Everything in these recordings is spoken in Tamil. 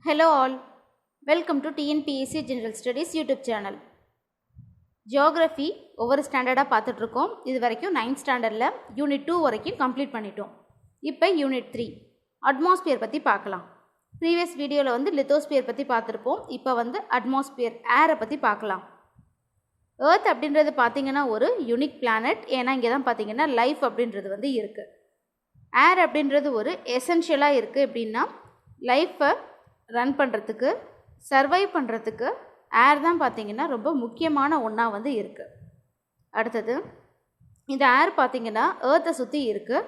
Hello all, welcome to TNPSC General Studies YouTube channel. Geography ஒவ்வொரு ஸ்டாண்டர்டாக பார்த்துட்ருக்கோம். இது வரைக்கும் 9th ஸ்டாண்டர்டில் யூனிட் 2 வரைக்கும் கம்ப்ளீட் பண்ணிட்டோம். இப்போ யூனிட் 3 அட்மாஸ்பியர் பற்றி பார்க்கலாம். ப்ரீவியஸ் வீடியோவில் வந்து லித்தோஸ்பியர் பற்றி பார்த்துருப்போம். இப்போ வந்து அட்மாஸ்பியர் ஏரை பற்றி பார்க்கலாம். ஏர்த் அப்படின்றது பார்த்திங்கன்னா ஒரு யூனிக் பிளானட். ஏன்னா இங்கே தான் பார்த்திங்கன்னா லைஃப் அப்படின்றது வந்து இருக்குது. ஏர் அப்படின்றது ஒரு எசென்ஷியலாக இருக்குது. எப்படின்னா லைஃப்பை ரன் பண்ணுறதுக்கு, சர்வைவ் பண்ணுறதுக்கு ஏர் தான் பார்த்திங்கன்னா ரொம்ப முக்கியமான ஒன்றா வந்து இருக்குது. அடுத்தது இந்த ஏர் பார்த்திங்கன்னா ஏர்த்தை சுற்றி இருக்குது.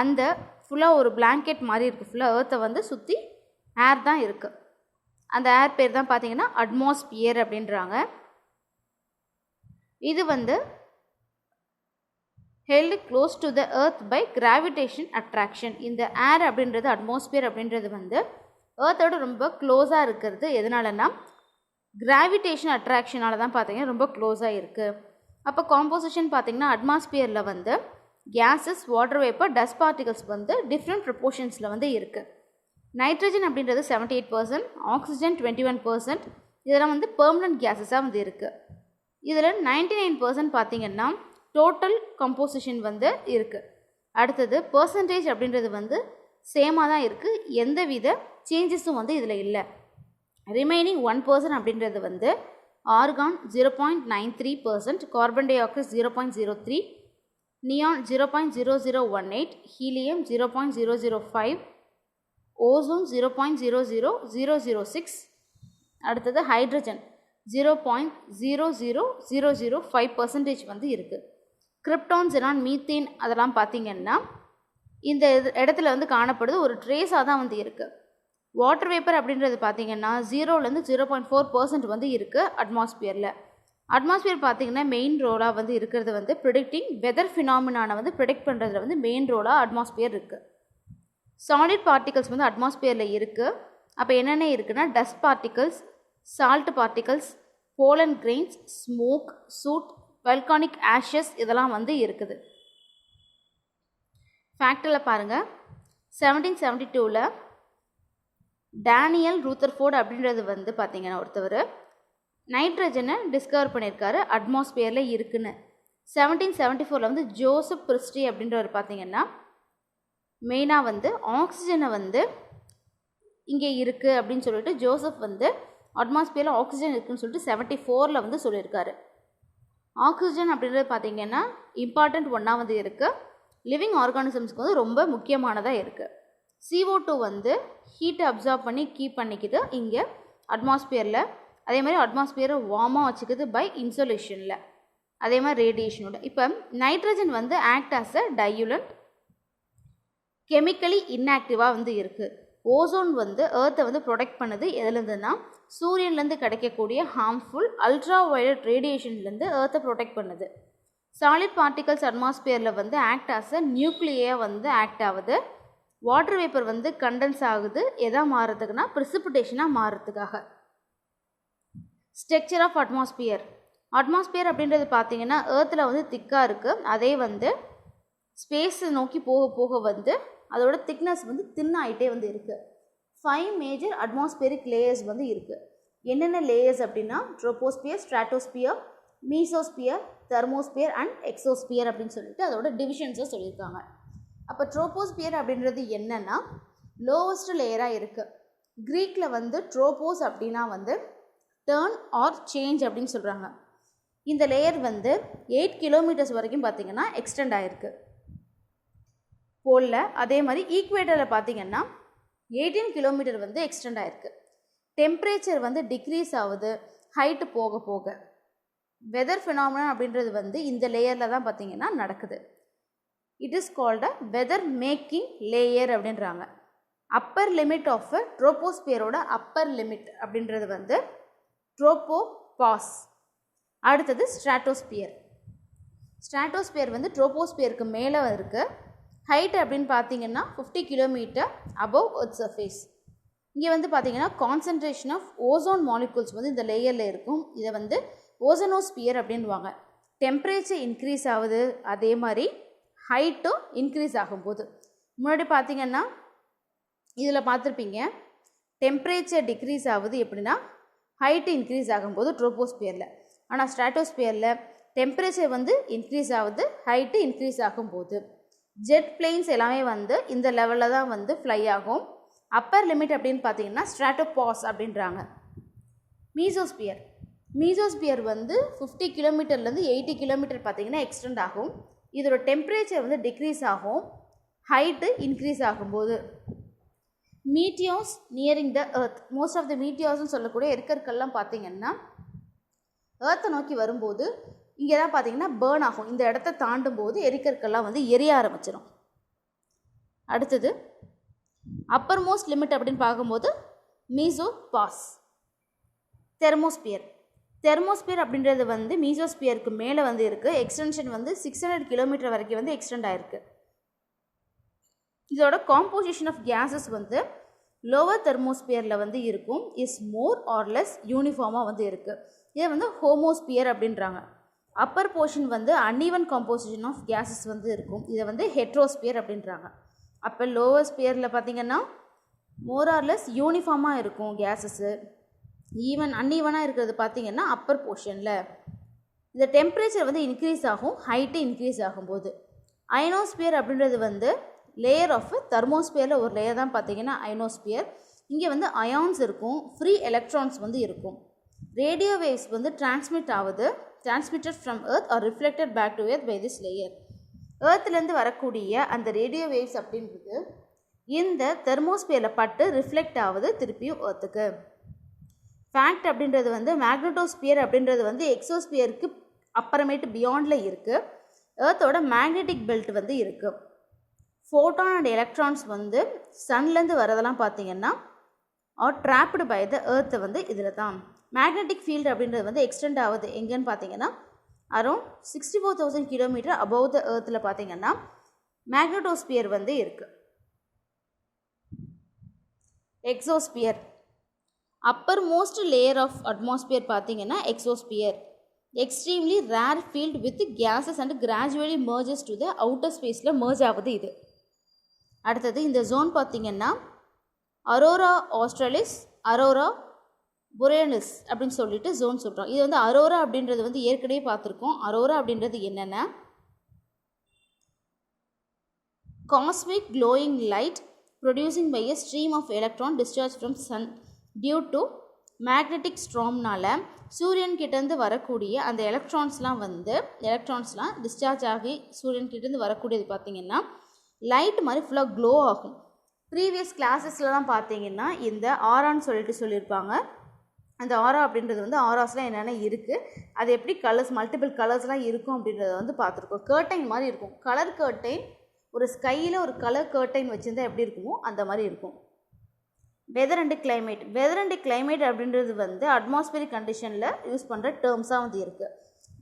அந்த ஃபுல்லாக ஒரு பிளாங்கெட் மாதிரி இருக்குது. ஃபுல்லாக ஏர்த்தை வந்து சுற்றி ஏர் தான் இருக்குது. அந்த ஏர் பேர் தான் பார்த்திங்கன்னா அட்மாஸ்பியர் அப்படின்றாங்க. இது வந்து held close to the earth by gravitation attraction. இந்த ஏர் அப்படின்றது அட்மாஸ்பியர் அப்படின்றது வந்து ஏர்த்தோட ரொம்ப க்ளோஸாக இருக்கிறது. எதனாலனா கிராவிடேஷன் அட்ராக்ஷனால தான் பார்த்திங்கன்னா ரொம்ப க்ளோஸாக இருக்குது. அப்போ காம்போசிஷன் பார்த்திங்கன்னா அட்மாஸ்பியரில் வந்து gases, water vapour, dust particles வந்து டிஃப்ரெண்ட் ப்ரொப்போர்ஷன்ஸில் வந்து இருக்குது. நைட்ரஜன் அப்படின்றது 78%, ஆக்சிஜன் 21%. இதெல்லாம் வந்து பெர்மனன்ட் கேஸஸாக வந்து இருக்குது. இதில் 99% பார்த்திங்கன்னா டோட்டல் கம்போசிஷன் வந்து இருக்குது. அடுத்தது பர்சன்டேஜ் அப்படின்றது வந்து சேமாக தான் இருக்குது. எந்த வித சேஞ்சஸும் வந்து இதில் இல்லை. ரிமைனிங் 1% அப்படின்றது வந்து argon 0.93%, carbon di oxide 0.03%, neon 0.0018%, helium 0.005%, ozone 0.00006%. அடுத்தது ஹைட்ரஜன் 0.00005% வந்து இருக்குது. கிரிப்டான், ஜெரான், மீத்தேன் அதெல்லாம் பார்த்திங்கன்னா இந்த இடத்துல வந்து காணப்படுது. ஒரு ட்ரேஸாக தான் வந்து இருக்குது. வாட்டர் வேப்பர் அப்படின்றது பார்த்திங்கன்னா 0லேருந்து 0.4% வந்து இருக்குது அட்மாஸ்பியரில். அட்மாஸ்பியர் பார்த்திங்கன்னா மெயின் ரோலாக வந்து இருக்கிறது வந்து ப்ரிடிக்டிங் வெதர் ஃபினாமினானை வந்து ப்ரிடிக்ட் பண்ணுறதுல வந்து மெயின் ரோலாக அட்மாஸ்பியர் இருக்குது. சாலிட் பார்ட்டிகல்ஸ் வந்து அட்மாஸ்பியரில் இருக்குது. அப்போ என்னென்ன இருக்குன்னா dust particles, salt particles, pollen grains, smoke, soot, volcanic ashes இதெல்லாம் வந்து இருக்குது. ஃபேக்டில் பாருங்கள், 1772 டேனியல் ரூதர்ஃபோர்ட் அப்படின்றது வந்து பார்த்திங்கன்னா ஒருத்தவர் நைட்ரஜனை டிஸ்கவர் பண்ணியிருக்காரு அட்மாஸ்பியரில் இருக்குன்னு. 1774 வந்து ஜோசப் பிரிஸ்ட்ரி அப்படின்றவர் பார்த்திங்கன்னா மெயினாக வந்து ஆக்சிஜனை வந்து இங்கே இருக்குது அப்படின்னு சொல்லிட்டு ஜோசப் வந்து அட்மாஸ்பியரில் ஆக்சிஜன் இருக்குதுன்னு சொல்லிட்டு 74 வந்து சொல்லியிருக்காரு. ஆக்சிஜன் அப்படின்றது பார்த்திங்கன்னா இம்பார்ட்டண்ட் ஒன்றா வந்து இருக்குது. லிவிங் ஆர்கானிசம்ஸ்க்கு வந்து ரொம்ப முக்கியமானதாக இருக்குது. CO2 வந்து ஹீட்டை அப்சார்ப் பண்ணி கீப் பண்ணிக்குது இங்கே அட்மாஸ்பியரில். அதே மாதிரி அட்மாஸ்பியரை வார்மாக வச்சுக்குது பை இன்சோலேஷனில், அதே மாதிரி ரேடியேஷனோட. இப்போ நைட்ரஜன் வந்து ஆக்ட் ஆஸ் அ டையூலண்ட், கெமிக்கலி இன்ஆக்டிவாக வந்து இருக்குது. ஓசோன் வந்து ஏர்த்தை வந்து ப்ரொடெக்ட் பண்ணுது. எதுலேருந்துன்னா சூரியன்லேருந்து கிடைக்கக்கூடிய ஹார்ம்ஃபுல் அல்ட்ரா வயலட் ரேடியேஷன்லேருந்து ஏர்த்தை ப்ரொடெக்ட் பண்ணுது. சாலிட் பார்ட்டிகல்ஸ் அட்மாஸ்பியரில் வந்து ஆக்ட் ஆஸ் அ நியூக்ளியாக வந்து ஆக்ட் ஆகுது. வாட்டர் வேப்பர் வந்து கண்டென்ஸ் ஆகுது. எதாக மாறுறதுக்குன்னா ப்ரிசிபிடேஷனாக மாறுறதுக்காக. Structure of atmosphere. அட்மாஸ்பியர் அப்படின்றது பார்த்திங்கன்னா ஏர்த்தில் வந்து திக்காக இருக்குது. அதே வந்து ஸ்பேஸை நோக்கி போக போக வந்து அதோட திக்னஸ் வந்து தின்னாயிட்டே வந்து இருக்குது. 5 மேஜர் அட்மாஸ்பியரிக் லேயர்ஸ் வந்து இருக்குது. என்னென்ன லேயர்ஸ் அப்படின்னா troposphere, stratosphere, mesosphere, thermosphere and exosphere அப்படின்னு சொல்லிட்டு அதோட டிவிஷன்ஸை சொல்லியிருக்காங்க. அப்போ ட்ரோபோஸ்பியர் அப்படின்றது என்னென்னா லோவஸ்ட் லேயராக இருக்குது. க்ரீக்கில் வந்து ட்ரோபோஸ் அப்படின்னா வந்து டேர்ன் ஆர் சேஞ்ச் அப்படின்னு சொல்கிறாங்க. இந்த லேயர் வந்து 8 கிலோமீட்டர்ஸ் வரைக்கும் பார்த்திங்கன்னா எக்ஸ்டெண்ட் ஆகிருக்கு போலில். அதே மாதிரி ஈக்குவேட்டரில் பார்த்திங்கன்னா 18 கிலோமீட்டர் வந்து எக்ஸ்டெண்ட் ஆகிருக்கு. டெம்பரேச்சர் வந்து டிக்ரீஸ் ஆகுது ஹைட்டு போக போக. வெதர் ஃபினாமினா அப்படின்றது வந்து இந்த லேயரில் தான் பார்த்திங்கன்னா நடக்குது. It is called a weather making layer அப்படின்றாங்க. அப்பர் லிமிட் ஆஃப் ட்ரோபோஸ்பியரோட அப்பர் லிமிட் அப்படின்றது வந்து ட்ரோபோபாஸ். அடுத்தது ஸ்ட்ராட்டோஸ்பியர். ஸ்ட்ராட்டோஸ்பியர் வந்து ட்ரோபோஸ்பியருக்கு மேலே இருக்குது. ஹைட் அப்படின்னு பார்த்திங்கன்னா 50 கிலோமீட்டர் அபவ் எர்த் சர்ஃபேஸ். இங்கே வந்து பார்த்திங்கன்னா கான்சன்ட்ரேஷன் ஆஃப் ஓசோன் மாலிகூல்ஸ் வந்து இந்த லேயரில் இருக்கும். இதை வந்து ஓசனோஸ்பியர் அப்படின்வாங்க. டெம்பரேச்சர் இன்க்ரீஸ் ஆகுது. அதே மாதிரி ஹைட்டும் இன்க்ரீஸ் ஆகும்போது முன்னாடி பார்த்திங்கன்னா இதில் பார்த்துருப்பீங்க டெம்பரேச்சர் டிக்ரீஸ் ஆகுது எப்படின்னா ஹைட்டு இன்க்ரீஸ் ஆகும்போது ட்ரோபோஸ்பியரில். ஆனால் ஸ்ட்ராட்டோஸ்பியரில் டெம்பரேச்சர் வந்து இன்க்ரீஸ் ஆகுது ஹைட்டு இன்க்ரீஸ் ஆகும்போது. ஜெட் பிளெயின்ஸ் எல்லாமே வந்து இந்த லெவலில் தான் வந்து ஃப்ளை ஆகும். அப்பர் லிமிட் அப்படின்னு பார்த்தீங்கன்னா ஸ்ட்ராட்டோபாஸ் அப்படின்றாங்க. மீசோஸ்பியர் வந்து 50 கிலோமீட்டர்லேருந்து 80 கிலோமீட்டர் பார்த்தீங்கன்னா எக்ஸ்டெண்ட் ஆகும். இதோட டெம்பரேச்சர் வந்து டிக்ரீஸ் ஆகும் ஹைட்டு இன்க்ரீஸ் ஆகும்போது. Meteors nearing the earth, most of the மீட்டியோஸ்ன்னு சொல்லக்கூடிய எரிக்கற்கள்லாம் பார்த்தீங்கன்னா எர்த்தை நோக்கி வரும்போது இங்கே தான் பார்த்தீங்கன்னா பேர்ன் ஆகும். இந்த இடத்த தாண்டும் போது எரிக்கற்கள்லாம் வந்து எரிய ஆரம்பிச்சிடும். அடுத்தது அப்பர் மோஸ்ட் லிமிட் அப்படின்னு பார்க்கும்போது மீசோபாஸ். தெர்மோஸ்பியர் அப்படின்றது வந்து மீசோஸ்பியருக்கு மேலே வந்து இருக்குது. எக்ஸ்டென்ஷன் வந்து 600 கிலோமீட்டர் வரைக்கும் வந்து எக்ஸ்டெண்ட் ஆகிருக்கு. இதோட காம்போசிஷன் ஆஃப் கேஸஸ் வந்து லோவர் தெர்மோஸ்பியரில் வந்து இருக்கும். இஸ் மோர் ஆர் லெஸ் யூனிஃபார்மாக வந்து இருக்குது. இதை வந்து ஹோமோஸ்பியர் அப்படின்றாங்க. அப்பர் போர்ஷன் வந்து அன்ஈவன் காம்போசிஷன் ஆஃப் கேஸஸ் வந்து இருக்கும். இதை வந்து ஹெட்ரோஸ்பியர் அப்படின்றாங்க. அப்போ லோவர் ஸ்பியரில் பார்த்திங்கன்னா மோர் ஆர் லெஸ் யூனிஃபார்மாக இருக்கும் கேஸஸ்ஸு. அன்ஈவனாக இருக்கிறது பார்த்திங்கன்னா அப்பர் போர்ஷனில். இந்த டெம்பரேச்சர் வந்து இன்க்ரீஸ் ஆகும் ஹைட்டு இன்க்ரீஸ் ஆகும்போது. அயனோஸ்பியர் அப்படின்றது வந்து லேயர் ஆஃப் தெர்மோஸ்பியரில் ஒரு லேயர் தான் பார்த்திங்கன்னா அயனோஸ்பியர். இங்கே வந்து அயான்ஸ் இருக்கும், ஃப்ரீ எலக்ட்ரான்ஸ் வந்து இருக்கும். ரேடியோ வேவ்ஸ் வந்து transmitted from earth or reflected back to earth by this layer. எர்த்லேருந்து வரக்கூடிய அந்த ரேடியோ வேவ்ஸ் அப்படின்றது இந்த தெர்மோஸ்பியரில் பட்டு ரிஃப்ளெக்ட் ஆகுது திருப்பியும் எர்த்துக்கு. ஃபேக்ட் அப்படின்றது வந்து மேக்னட்டோஸ்பியர் அப்படின்றது வந்து எக்ஸோஸ்பியருக்கு அப்புறமேட்டு பியாண்டில் இருக்குது. எர்த்தோட மேக்னெட்டிக் பெல்ட் வந்து இருக்குது. ஃபோட்டான் அண்ட் எலக்ட்ரான்ஸ் வந்து சன்லேருந்து வரதெல்லாம் பார்த்திங்கன்னா ஆர் ட்ராப்டு பை த எர்த்தை வந்து இதில் தான். மேக்னெட்டிக் ஃபீல்டு அப்படின்றது வந்து எக்ஸ்டெண்ட் ஆகுது எங்கேன்னு பார்த்தீங்கன்னா அரௌண்ட் 64,000 கிலோமீட்டர் அபவ் த எர்த்தில் பார்த்தீங்கன்னா மேக்னட்டோஸ்பியர் வந்து இருக்குது. Exosphere uppermost layer of atmosphere பார்த்தீங்கன்னா exosphere. Extremely rarefied with gases and gradually merges to the outer ஸ்பேஸில் மர்ஜ் ஆகுது இது. அடுத்தது இந்த ஜோன் பார்த்திங்கன்னா அரோரா ஆஸ்ட்ரலிஸ், அரோரா புரேனஸ் அப்படின்னு சொல்லிட்டு ஜோன் சொல்கிறோம். இது வந்து அரோரா அப்படின்றது வந்து ஏற்கனவே பார்த்துருக்கோம். அரோரா அப்படின்றது என்னென்னா cosmic glowing light producing by a stream of electron discharge from sun due to magnetic ஸ்ட்ராம்னால சூரியன்கிட்டேருந்து வரக்கூடிய அந்த எலக்ட்ரான்ஸ்லாம் டிஸ்சார்ஜ் ஆகி சூரியன்கிட்டேருந்து வரக்கூடியது பார்த்திங்கன்னா லைட் மாதிரி ஃபுல்லாக க்ளோ ஆகும். ப்ரீவியஸ் கிளாஸஸ்லாம் பார்த்தீங்கன்னா இந்த ஆரான்னு சொல்லியிருப்பாங்க. அந்த ஆரா அப்படின்றது வந்து ஆராஸ்லாம் என்னென்ன இருக்குது, அது எப்படி கலர்ஸ் மல்டிபிள் கலர்ஸ்லாம் இருக்கும் அப்படின்றத வந்து பார்த்துருக்கோம். கர்டைன் மாதிரி இருக்கும். கலர் கர்டைன் ஒரு ஸ்கையில் ஒரு கலர் கர்டைன் வச்சுருந்தா எப்படி இருக்குமோ அந்த மாதிரி இருக்கும். வெதர் அண்டு கிளைமேட் அப்படின்றது வந்து அட்மாஸ்பியரிக் கண்டிஷனில் யூஸ் பண்ணுற டேர்ம்ஸாக வந்து இருக்குது.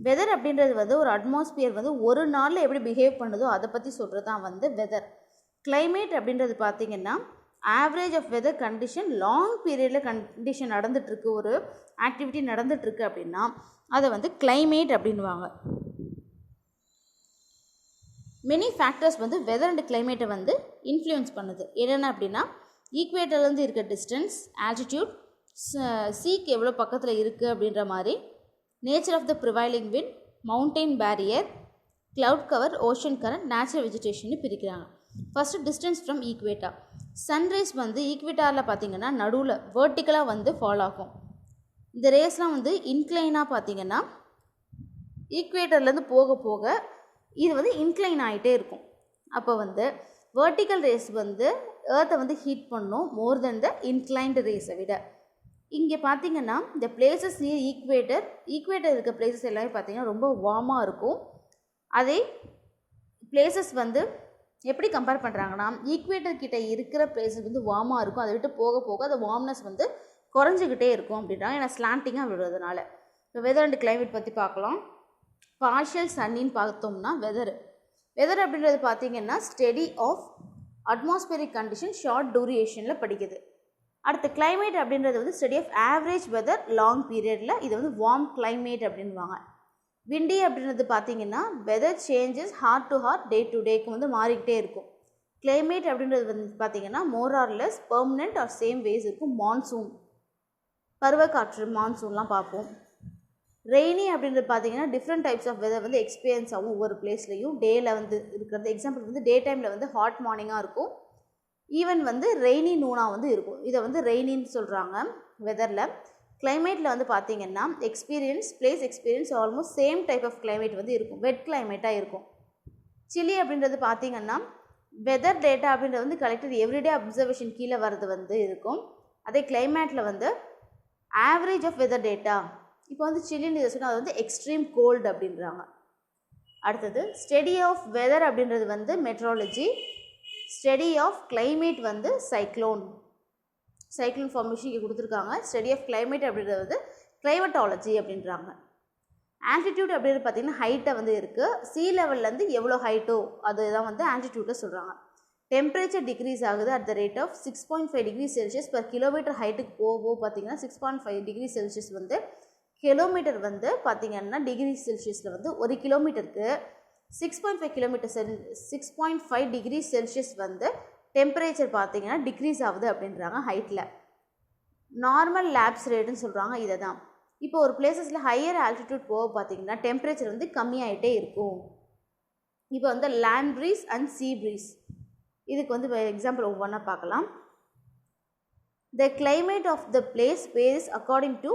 வெதர் அப்படின்றது வந்து ஒரு அட்மாஸ்பியர் வந்து ஒரு நாளில் எப்படி பிஹேவ் பண்ணுதோ அதை பற்றி சொல்கிறது தான் வந்து வெதர். கிளைமேட் அப்படின்றது பார்த்திங்கன்னா average of weather condition long பீரியடில் கண்டிஷன் நடந்துகிட்ருக்கு, ஒரு ஆக்டிவிட்டி நடந்துகிட்ருக்கு அப்படின்னா அதை வந்து கிளைமேட் அப்படின்வாங்க. மெனி ஃபேக்டர்ஸ் வந்து வெதர் அண்ட் கிளைமேட்டை வந்து இன்ஃப்ளூயன்ஸ் பண்ணுது. என்னென்ன அப்படின்னா ஈக்குவேட்டர்லேருந்து இருக்க டிஸ்டன்ஸ், ஆல்டிடியூட், சீக்கு எவ்வளோ பக்கத்தில் இருக்குது அப்படின்ற மாதிரி, nature of the prevailing wind, mountain barrier, cloud cover, ocean current, natural vegetation பிரிக்கிறாங்க. First distance from equator. Sunrise வந்து ஈக்குவேட்டரில் பார்த்திங்கன்னா நடுவில் வேர்ட்டிக்கலாக வந்து ஃபால் ஆகும். இந்த ரேஸ்லாம் வந்து இன்க்ளைனாக பார்த்திங்கன்னா ஈக்குவேட்டர்லேருந்து போக போக இது வந்து இன்க்ளைன் ஆகிட்டே இருக்கும். அப்போ வந்து வேர்ட்டிக்கல் ரேஸ் வந்து ஏர்த்தை வந்து ஹீட் பண்ணும் மோர் தென் த இன்க்ளைன்டு ரேஸை விட. இங்கே பார்த்திங்கன்னா இந்த பிளேசஸ் நியர் ஈக்குவேட்டர் இருக்க பிளேசஸ் எல்லாமே பார்த்திங்கன்னா ரொம்ப வார்மாக இருக்கும். அதே பிளேசஸ் வந்து எப்படி கம்பேர் பண்ணுறாங்கன்னா ஈக்குவேட்டர் கிட்டே இருக்கிற பிளேசஸ் வந்து வார்மாக இருக்கும், அதை விட்டு போக போக அந்த வார்ம்னஸ் வந்து குறைஞ்சிக்கிட்டே இருக்கும் அப்படின்றாங்க. ஏன்னா ஸ்லாண்டிங்காக விடுறதுனால. இப்போ வெதர் அண்ட் கிளைமேட் பற்றி பார்க்கலாம். பார்ஷியல் சன்னின்னு பார்த்தோம்னா வெதர் அப்படின்றது பார்த்திங்கன்னா study of atmospheric condition short டூரேஷனில் படிக்குது. அடுத்து கிளைமேட் அப்படின்றது வந்து study of average weather long பீரியடில், இது வந்து வார்ம் கிளைமேட் அப்படின்வாங்க. விண்டி அப்படின்றது பார்த்திங்கன்னா weather changes hour to hour, day to டேக்கு வந்து மாறிக்கிட்டே இருக்கும். கிளைமேட் அப்படின்றது வந்து பார்த்திங்கன்னா more or less permanent or same ways இருக்கும். மான்சூன், பருவக்காற்று, மான்சூன்லாம் பார்ப்போம். ரெய்னி அப்படின்றது பார்த்திங்கன்னா டிஃப்ரெண்ட் டைப்ஸ் ஆஃப் வெதர் வந்து எக்ஸ்பீரியன்ஸ் ஆகும் ஒவ்வொரு பிளேஸ்லையும். டேயில் வந்து இருக்கிறது எக்ஸாம்பிள் வந்து டே டைமில் வந்து ஹாட் மார்னிங்காக இருக்கும், ஈவன் வந்து ரெய்னி நூனாக வந்து இருக்கும். இதை வந்து ரெய்னின்னு சொல்கிறாங்க வெதரில். கிளைமேட்டில் வந்து பார்த்திங்கன்னா place experience almost same type of climate வந்து இருக்கும், வெட் கிளைமேட்டாக இருக்கும். சிலி அப்படின்றது பார்த்திங்கன்னா வெதர் டேட்டா அப்படின்றது வந்து கலெக்டட் எவ்ரிடே அப்சர்வேஷன் கீழே வர்றது வந்து இருக்கும். அதே கிளைமேட்டில் வந்து ஆவரேஜ் ஆஃப் வெதர் டேட்டா. இப்போ வந்து சில்லின்னு இதை சொன்னால் அது வந்து எக்ஸ்ட்ரீம் கோல்டு அப்படின்றாங்க. அடுத்தது ஸ்டடி ஆஃப் வெதர் அப்படின்றது வந்து மெட்ராலஜி. ஸ்டடி ஆஃப் கிளைமேட் வந்து சைக்ளோன் ஃபார்மேஷன் இங்கே கொடுத்துருக்காங்க. ஸ்டடி ஆஃப் கிளைமேட் அப்படின்றது வந்து கிளைமட்டாலஜி அப்படின்றாங்க. ஆல்டிடியூட் அப்படின்றது பார்த்திங்கன்னா ஹைட்டை வந்து இருக்குது, சீ லெவல்லேருந்து எவ்வளோ ஹைட்டோ அதுதான் வந்து ஆல்டிடியூட்டில் சொல்கிறாங்க. Temperature decrease at the rate ரேட் ஆஃப் 6.5 டிகிரி செல்சியஸ் பர் கிலோமீட்டர் ஹைட்டுக்கு போக பார்த்திங்கன்னா 6.5 டிகிரி செல்சியஸ் வந்து கிலோமீட்டர் வந்து பார்த்திங்கன்னா டிகிரி செல்சியஸில் வந்து ஒரு கிலோமீட்டருக்கு 6.5 டிகிரி செல்சியஸ் வந்து டெம்பரேச்சர் பார்த்திங்கன்னா டிக்ரீஸ் ஆகுது அப்படின்றாங்க ஹைட்டில். நார்மல் லேப்ஸ் ரேட்டுன்னு சொல்கிறாங்க இதை தான். இப்போ ஒரு பிளேசஸில் ஹையர் ஆல்டிடியூட் போக பார்த்திங்கன்னா டெம்பரேச்சர் வந்து கம்மியாகிட்டே இருக்கும். இப்போ வந்து land breeze and sea breeze, இதுக்கு வந்து எக்ஸாம்பிள் ஒவ்வொன்றா பார்க்கலாம். The climate of the place varies according to,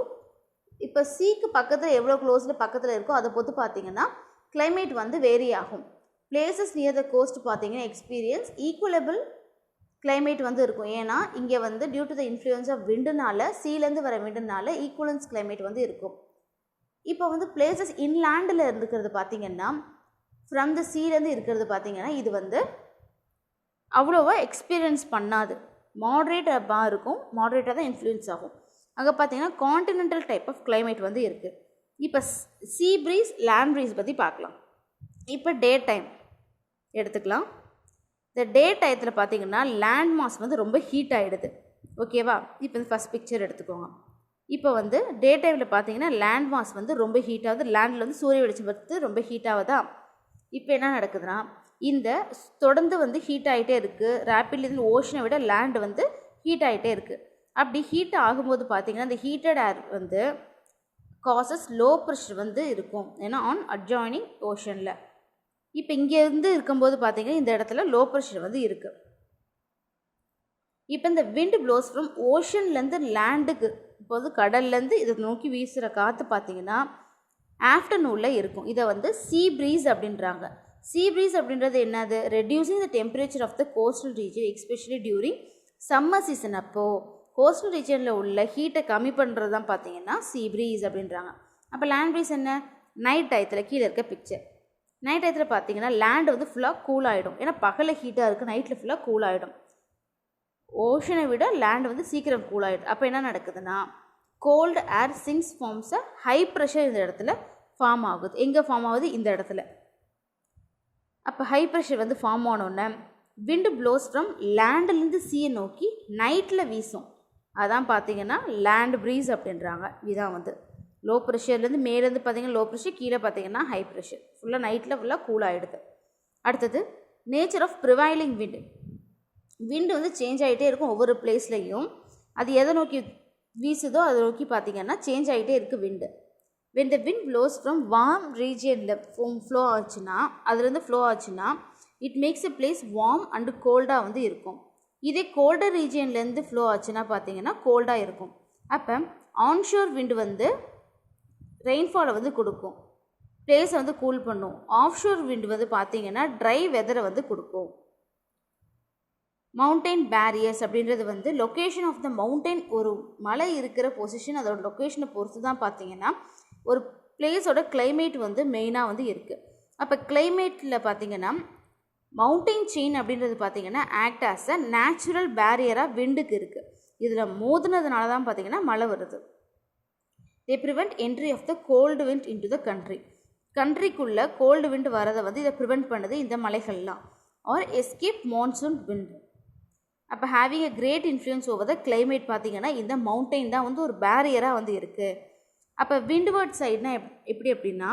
இப்போ சீக்கு பக்கத்தில் எவ்வளோ க்ளோஸில் பக்கத்தில் இருக்கோ அதை பொறுத்து பார்த்திங்கன்னா கிளைமேட் வந்து வேரி ஆகும். பிளேசஸ் நியர் த கோஸ்ட் பார்த்திங்கன்னா எக்ஸ்பீரியன்ஸ் ஈக்குவலபிள் கிளைமேட் வந்து இருக்கும். ஏன்னா இங்கே வந்து due to the influence of விண்டுனால, சீலேருந்து வர விண்டுனால ஈக்குவலன்ஸ் கிளைமேட் வந்து இருக்கும். இப்போ வந்து பிளேசஸ் இன்லேண்டில் இருக்கிறது பார்த்திங்கன்னா ஃப்ரம் த சீலேருந்து இருக்கிறது பார்த்திங்கன்னா இது வந்து அவ்வளோவா எக்ஸ்பீரியன்ஸ் பண்ணாது, மாட்ரேட்டாக இருக்கும், மாட்ரேட்டாக தான் இன்ஃப்ளூயன்ஸ் ஆகும். அங்கே பார்த்திங்கன்னா கான்டினென்டல் டைப் ஆஃப் கிளைமேட் வந்து இருக்குது. இப்போ சீ ப்ரீஸ், லேண்ட் ப்ரீஸ் பற்றி பார்க்கலாம். இப்போ டே டைம் எடுத்துக்கலாம். இந்த டே டயத்தில் பார்த்திங்கன்னா லேண்ட் மாஸ் வந்து ரொம்ப ஹீட் ஆகிடுது. ஓகேவா? இப்போ இந்த ஃபஸ்ட் பிக்சர் எடுத்துக்கோங்க. இப்போ வந்து டே டைமில் பார்த்திங்கன்னா லேண்ட் மாஸ் வந்து ரொம்ப ஹீட் ஆகுது, லேண்டில் வந்து சூரிய வெளிச்சம் பார்த்து ரொம்ப ஹீட் ஆகுதா. இப்போ என்ன நடக்குதுன்னா இந்த தொடர்ந்து வந்து ஹீட் ஆகிட்டே இருக்குது, ரேப்பிட்லி இருந்து ஓஷனை விட லேண்டு வந்து ஹீட் ஆகிட்டே இருக்குது. அப்படி ஹீட் ஆகும்போது பார்த்திங்கன்னா இந்த ஹீட்டட் ஏர் வந்து காசஸ் லோ ப்ரெஷர் வந்து இருக்கும், ஏன்னா ஆன் அட்ஜாயினிங் ஓஷனில். இப்போ இங்கேருந்து இருக்கும்போது பார்த்திங்கன்னா இந்த இடத்துல லோ ப்ரெஷர் வந்து இருக்குது. இப்போ இந்த விண்ட் ப்ளோஸ் ஃப்ரம் ஓஷன்லேருந்து லேண்டுக்கு, இப்போ வந்து கடல்லேருந்து இதை நோக்கி வீசுகிற காற்று பார்த்திங்கன்னா ஆஃப்டர்நூனில் இருக்கும். இதை வந்து சீ ப்ரீஸ் அப்படின்றாங்க. சீ ப்ரீஸ் அப்படின்றது என்னது? Reducing the temperature of the coastal region especially during summer season. அப்போது கோஸ்டல் ரீஜனில் உள்ள ஹீட்டை கம்மி பண்ணுறது தான் பார்த்திங்கன்னா சீ ப்ரீஸ் அப்படின்றாங்க. அப்போ லேண்ட் ப்ரீஸ் என்ன? நைட் டயத்தில் கீழே இருக்க பிக்சர். நைட் டயத்தில் பார்த்திங்கன்னா லேண்டு வந்து ஃபுல்லாக கூல் ஆகிடும், ஏன்னா பகலில் ஹீட்டாக இருக்குது, நைட்டில் ஃபுல்லாக கூல் ஆகிடும். ஓஷனை விட லேண்டு வந்து சீக்கிரம் கூல் ஆகிடும். அப்போ என்ன நடக்குதுன்னா cold air sinks forms a high pressure இந்த இடத்துல ஃபார்ம் ஆகுது. எங்கே ஃபார்ம் ஆகுது? இந்த இடத்துல. அப்போ ஹை ப்ரெஷர் வந்து ஃபார்ம் ஆனோடனே விண்டு ப்ளோஸ் ஃப்ரம் லேண்டிலேருந்து சீயை நோக்கி நைட்டில் வீசும், அதான் பார்த்திங்கன்னா லேண்ட் ப்ரீஸ் அப்படின்றாங்க. இதுதான் வந்து லோ ப்ரெஷர்லேருந்து மேலேருந்து பார்த்திங்கன்னா லோ ப்ரெஷர், கீழே பார்த்திங்கன்னா ஹை ப்ரெஷர், ஃபுல்லாக நைட்டில் ஃபுல்லாக கூல் ஆகிடுது. அடுத்தது நேச்சர் ஆஃப் ப்ரிவைலிங் விண்டு. விண்டு வந்து சேஞ்ச் ஆகிட்டே இருக்கும் ஒவ்வொரு பிளேஸ்லையும், அது எதை நோக்கி வீசுதோ அதை நோக்கி பார்த்திங்கன்னா சேஞ்ச் ஆகிட்டே இருக்குது wind. when the wind blows from warm regionல ஃப்ளோ ஆச்சுன்னா, அதுலேருந்து ஃப்ளோ ஆச்சுன்னா it makes a place warm and கோல்டாக வந்து இருக்கும். இதே கோல்டர் ரீஜியன்லேருந்து ஃப்ளோ ஆச்சுன்னா பார்த்திங்கன்னா கோல்டாக இருக்கும். அப்போ ஆன்ஷோர் விண்டு வந்து ரெயின்ஃபாலை வந்து கொடுக்கும், பிளேஸை வந்து கூல் பண்ணும். ஆஃப்ஷோர் விண்டு வந்து பார்த்திங்கன்னா ட்ரை வெதரை வந்து கொடுக்கும். மவுண்டெயின் பேரியர்ஸ் அப்படின்றது வந்து லொக்கேஷன் ஆஃப் த மவுண்டெயின், ஒரு மலை இருக்கிற பொசிஷன் அதோட லொக்கேஷனை பொறுத்து தான் பார்த்திங்கன்னா ஒரு பிளேஸோட கிளைமேட் வந்து மெயினாக வந்து இருக்குது. அப்போ கிளைமேட்டில் பார்த்திங்கன்னா மவுண்டெயின் செயின் அப்படின்றது பார்த்திங்கன்னா ஆக்ட் ஆஸ் அ நேச்சுரல் பேரியராக விண்டுக்கு இருக்குது. இதில் மோதினதுனால தான் பார்த்திங்கன்னா மழை வருது. They prevent entry of the cold wind into the country. கண்ட்ரிக்குள்ளே கோல்டு விண்ட் வரதை வந்து இதை ப்ரிவெண்ட் பண்ணுது இந்த மலைகள்லாம். Or escape monsoon wind. அப்போ having a great influence over the climate பார்த்திங்கன்னா இந்த மவுண்டெயின் தான் வந்து ஒரு பேரியராக வந்து இருக்குது. அப்போ விண்ட்வர்ட் சைட்னா எப்படி அப்படின்னா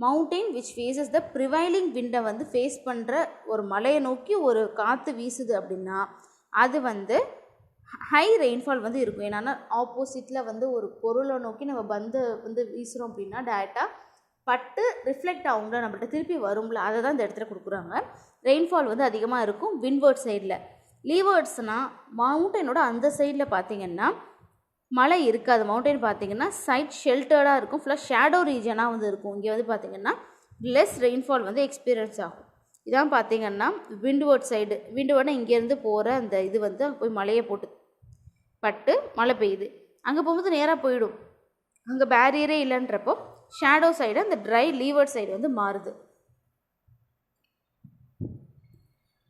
mountain which faces the prevailing விண்டை வந்து ஃபேஸ் பண்ணுற ஒரு மலையை நோக்கி ஒரு காற்று வீசுது அப்படின்னா அது வந்து ஹை ரெயின்ஃபால் வந்து இருக்கும். ஏன்னா ஆப்போசிட்டில் வந்து ஒரு பொருளை நோக்கி நம்ம பந்து வந்து வீசுகிறோம் அப்படின்னா டேரெக்டாக பட்டு ரிஃப்ளெக்ட் ஆகும்ல, நம்மள்ட்ட திருப்பி வரும்ல, அதை தான் இந்த இடத்துல கொடுக்குறாங்க. ரெயின்ஃபால் வந்து அதிகமாக இருக்கும் விண்ட்வேர்ட் சைடில். லீவேர்ட்ஸ்னால் மவுண்டனோட அந்த சைடில் பார்த்திங்கன்னா மழை இருக்காது. மவுண்டன் பார்த்திங்கன்னா சைட் ஷெல்டர்டாக இருக்கும், ஃபுல்லாக ஷேடோ ரீஜனாக வந்து இருக்கும். இங்கே வந்து பார்த்திங்கன்னா லெஸ் ரெயின்ஃபால் வந்து எக்ஸ்பீரியன்ஸ் ஆகும். இதான் பார்த்திங்கன்னா விண்ட்வேர்ட் சைடு. விண்ட்வேர்ட்னா இங்கேருந்து போகிற அந்த இது வந்து போய் மழையை போட்டு பட்டு மழை பெய்யுது. அங்கே போகும்போது நேராக போயிடும், அங்கே பேரியரே இல்லைன்றப்போ ஷேடோ சைடு அந்த ட்ரை லீவர்ட் சைடு வந்து மாறுது.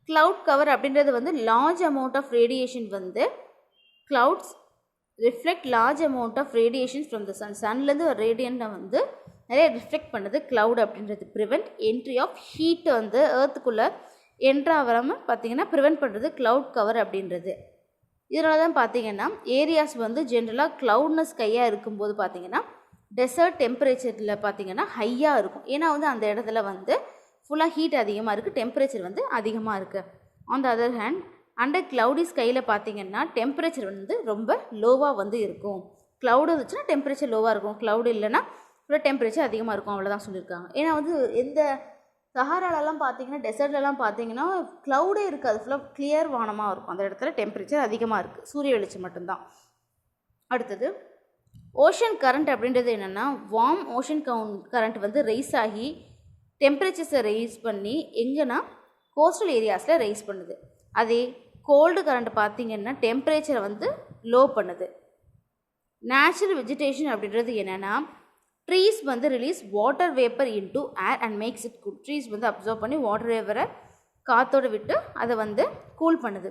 க்ளவுட் கவர் அப்படின்றது வந்து லார்ஜ் அமௌண்ட் ஆஃப் ரேடியேஷன் வந்து clouds reflect large amount of radiation from the sun. சன்லேருந்து ஒரு ரேடியண்ட்டை வந்து நிறைய ரிஃப்ளெக்ட் பண்ணுறது க்ளவுட் அப்படின்றது. ப்ரிவெண்ட் என்ட்ரி ஆஃப் ஹீட்டை வந்து ஏர்த்துக்குள்ளே என்ட்ராகாமல் பார்த்திங்கன்னா ப்ரிவெண்ட் பண்ணுறது க்ளவுட் கவர் அப்படின்றது. இதனால தான் பார்த்திங்கன்னா ஏரியாஸ் வந்து ஜென்ரலாக க்ளவுட்னஸ் ஸ்கையாக இருக்கும்போது பார்த்திங்கன்னா டெசர்ட் டெம்பரேச்சரில் பார்த்திங்கன்னா ஹையாக இருக்கும். ஏன்னா வந்து அந்த இடத்துல வந்து ஃபுல்லாக ஹீட் அதிகமாக இருக்குது, டெம்பரேச்சர் வந்து அதிகமாக இருக்குது. On the other hand under cloudy ஸ்கையில் பார்த்திங்கன்னா டெம்பரேச்சர் வந்து ரொம்ப லோவாக வந்து இருக்கும். க்ளவுடு இருந்துச்சுன்னா டெம்பரேச்சர் லோவாக இருக்கும், க்ளவுடு இல்லைன்னா ஃபுல்லாக டெம்பரேச்சர் அதிகமாக இருக்கும், அவ்வளோதான் சொல்லியிருக்காங்க. ஏன்னா வந்து எந்த சஹாராலெலாம் பார்த்திங்கன்னா டெசர்ட்லலாம் பார்த்திங்கன்னா க்ளவுடே இருக்காது, ஃபுல்லாக கிளியர் வானமாக இருக்கும். அந்த இடத்துல டெம்பரேச்சர் அதிகமாக இருக்குது, சூரிய வெளிச்சம் மட்டும்தான். அடுத்தது ஓஷன் கரண்ட் அப்படின்றது என்னென்னா வார்ம் ஓஷன் கரண்ட் வந்து ரைஸ் ஆகி டெம்பரேச்சர்ஸை ரைஸ் பண்ணி எங்கன்னா கோஸ்டல் ஏரியாஸில் ரைஸ் பண்ணுது. அதே கோல்டு கரண்ட் பார்த்திங்கன்னா டெம்பரேச்சரை வந்து லோ பண்ணுது. நேச்சுரல் வெஜிடேஷன் அப்படின்றது என்னென்னா ட்ரீஸ் வந்து release water vapour into air and makes it cool. Trees வந்து அப்சர்வ் பண்ணி வாட்டர் வேப்பரை காற்றோடு விட்டு அதை வந்து கூல் பண்ணுது.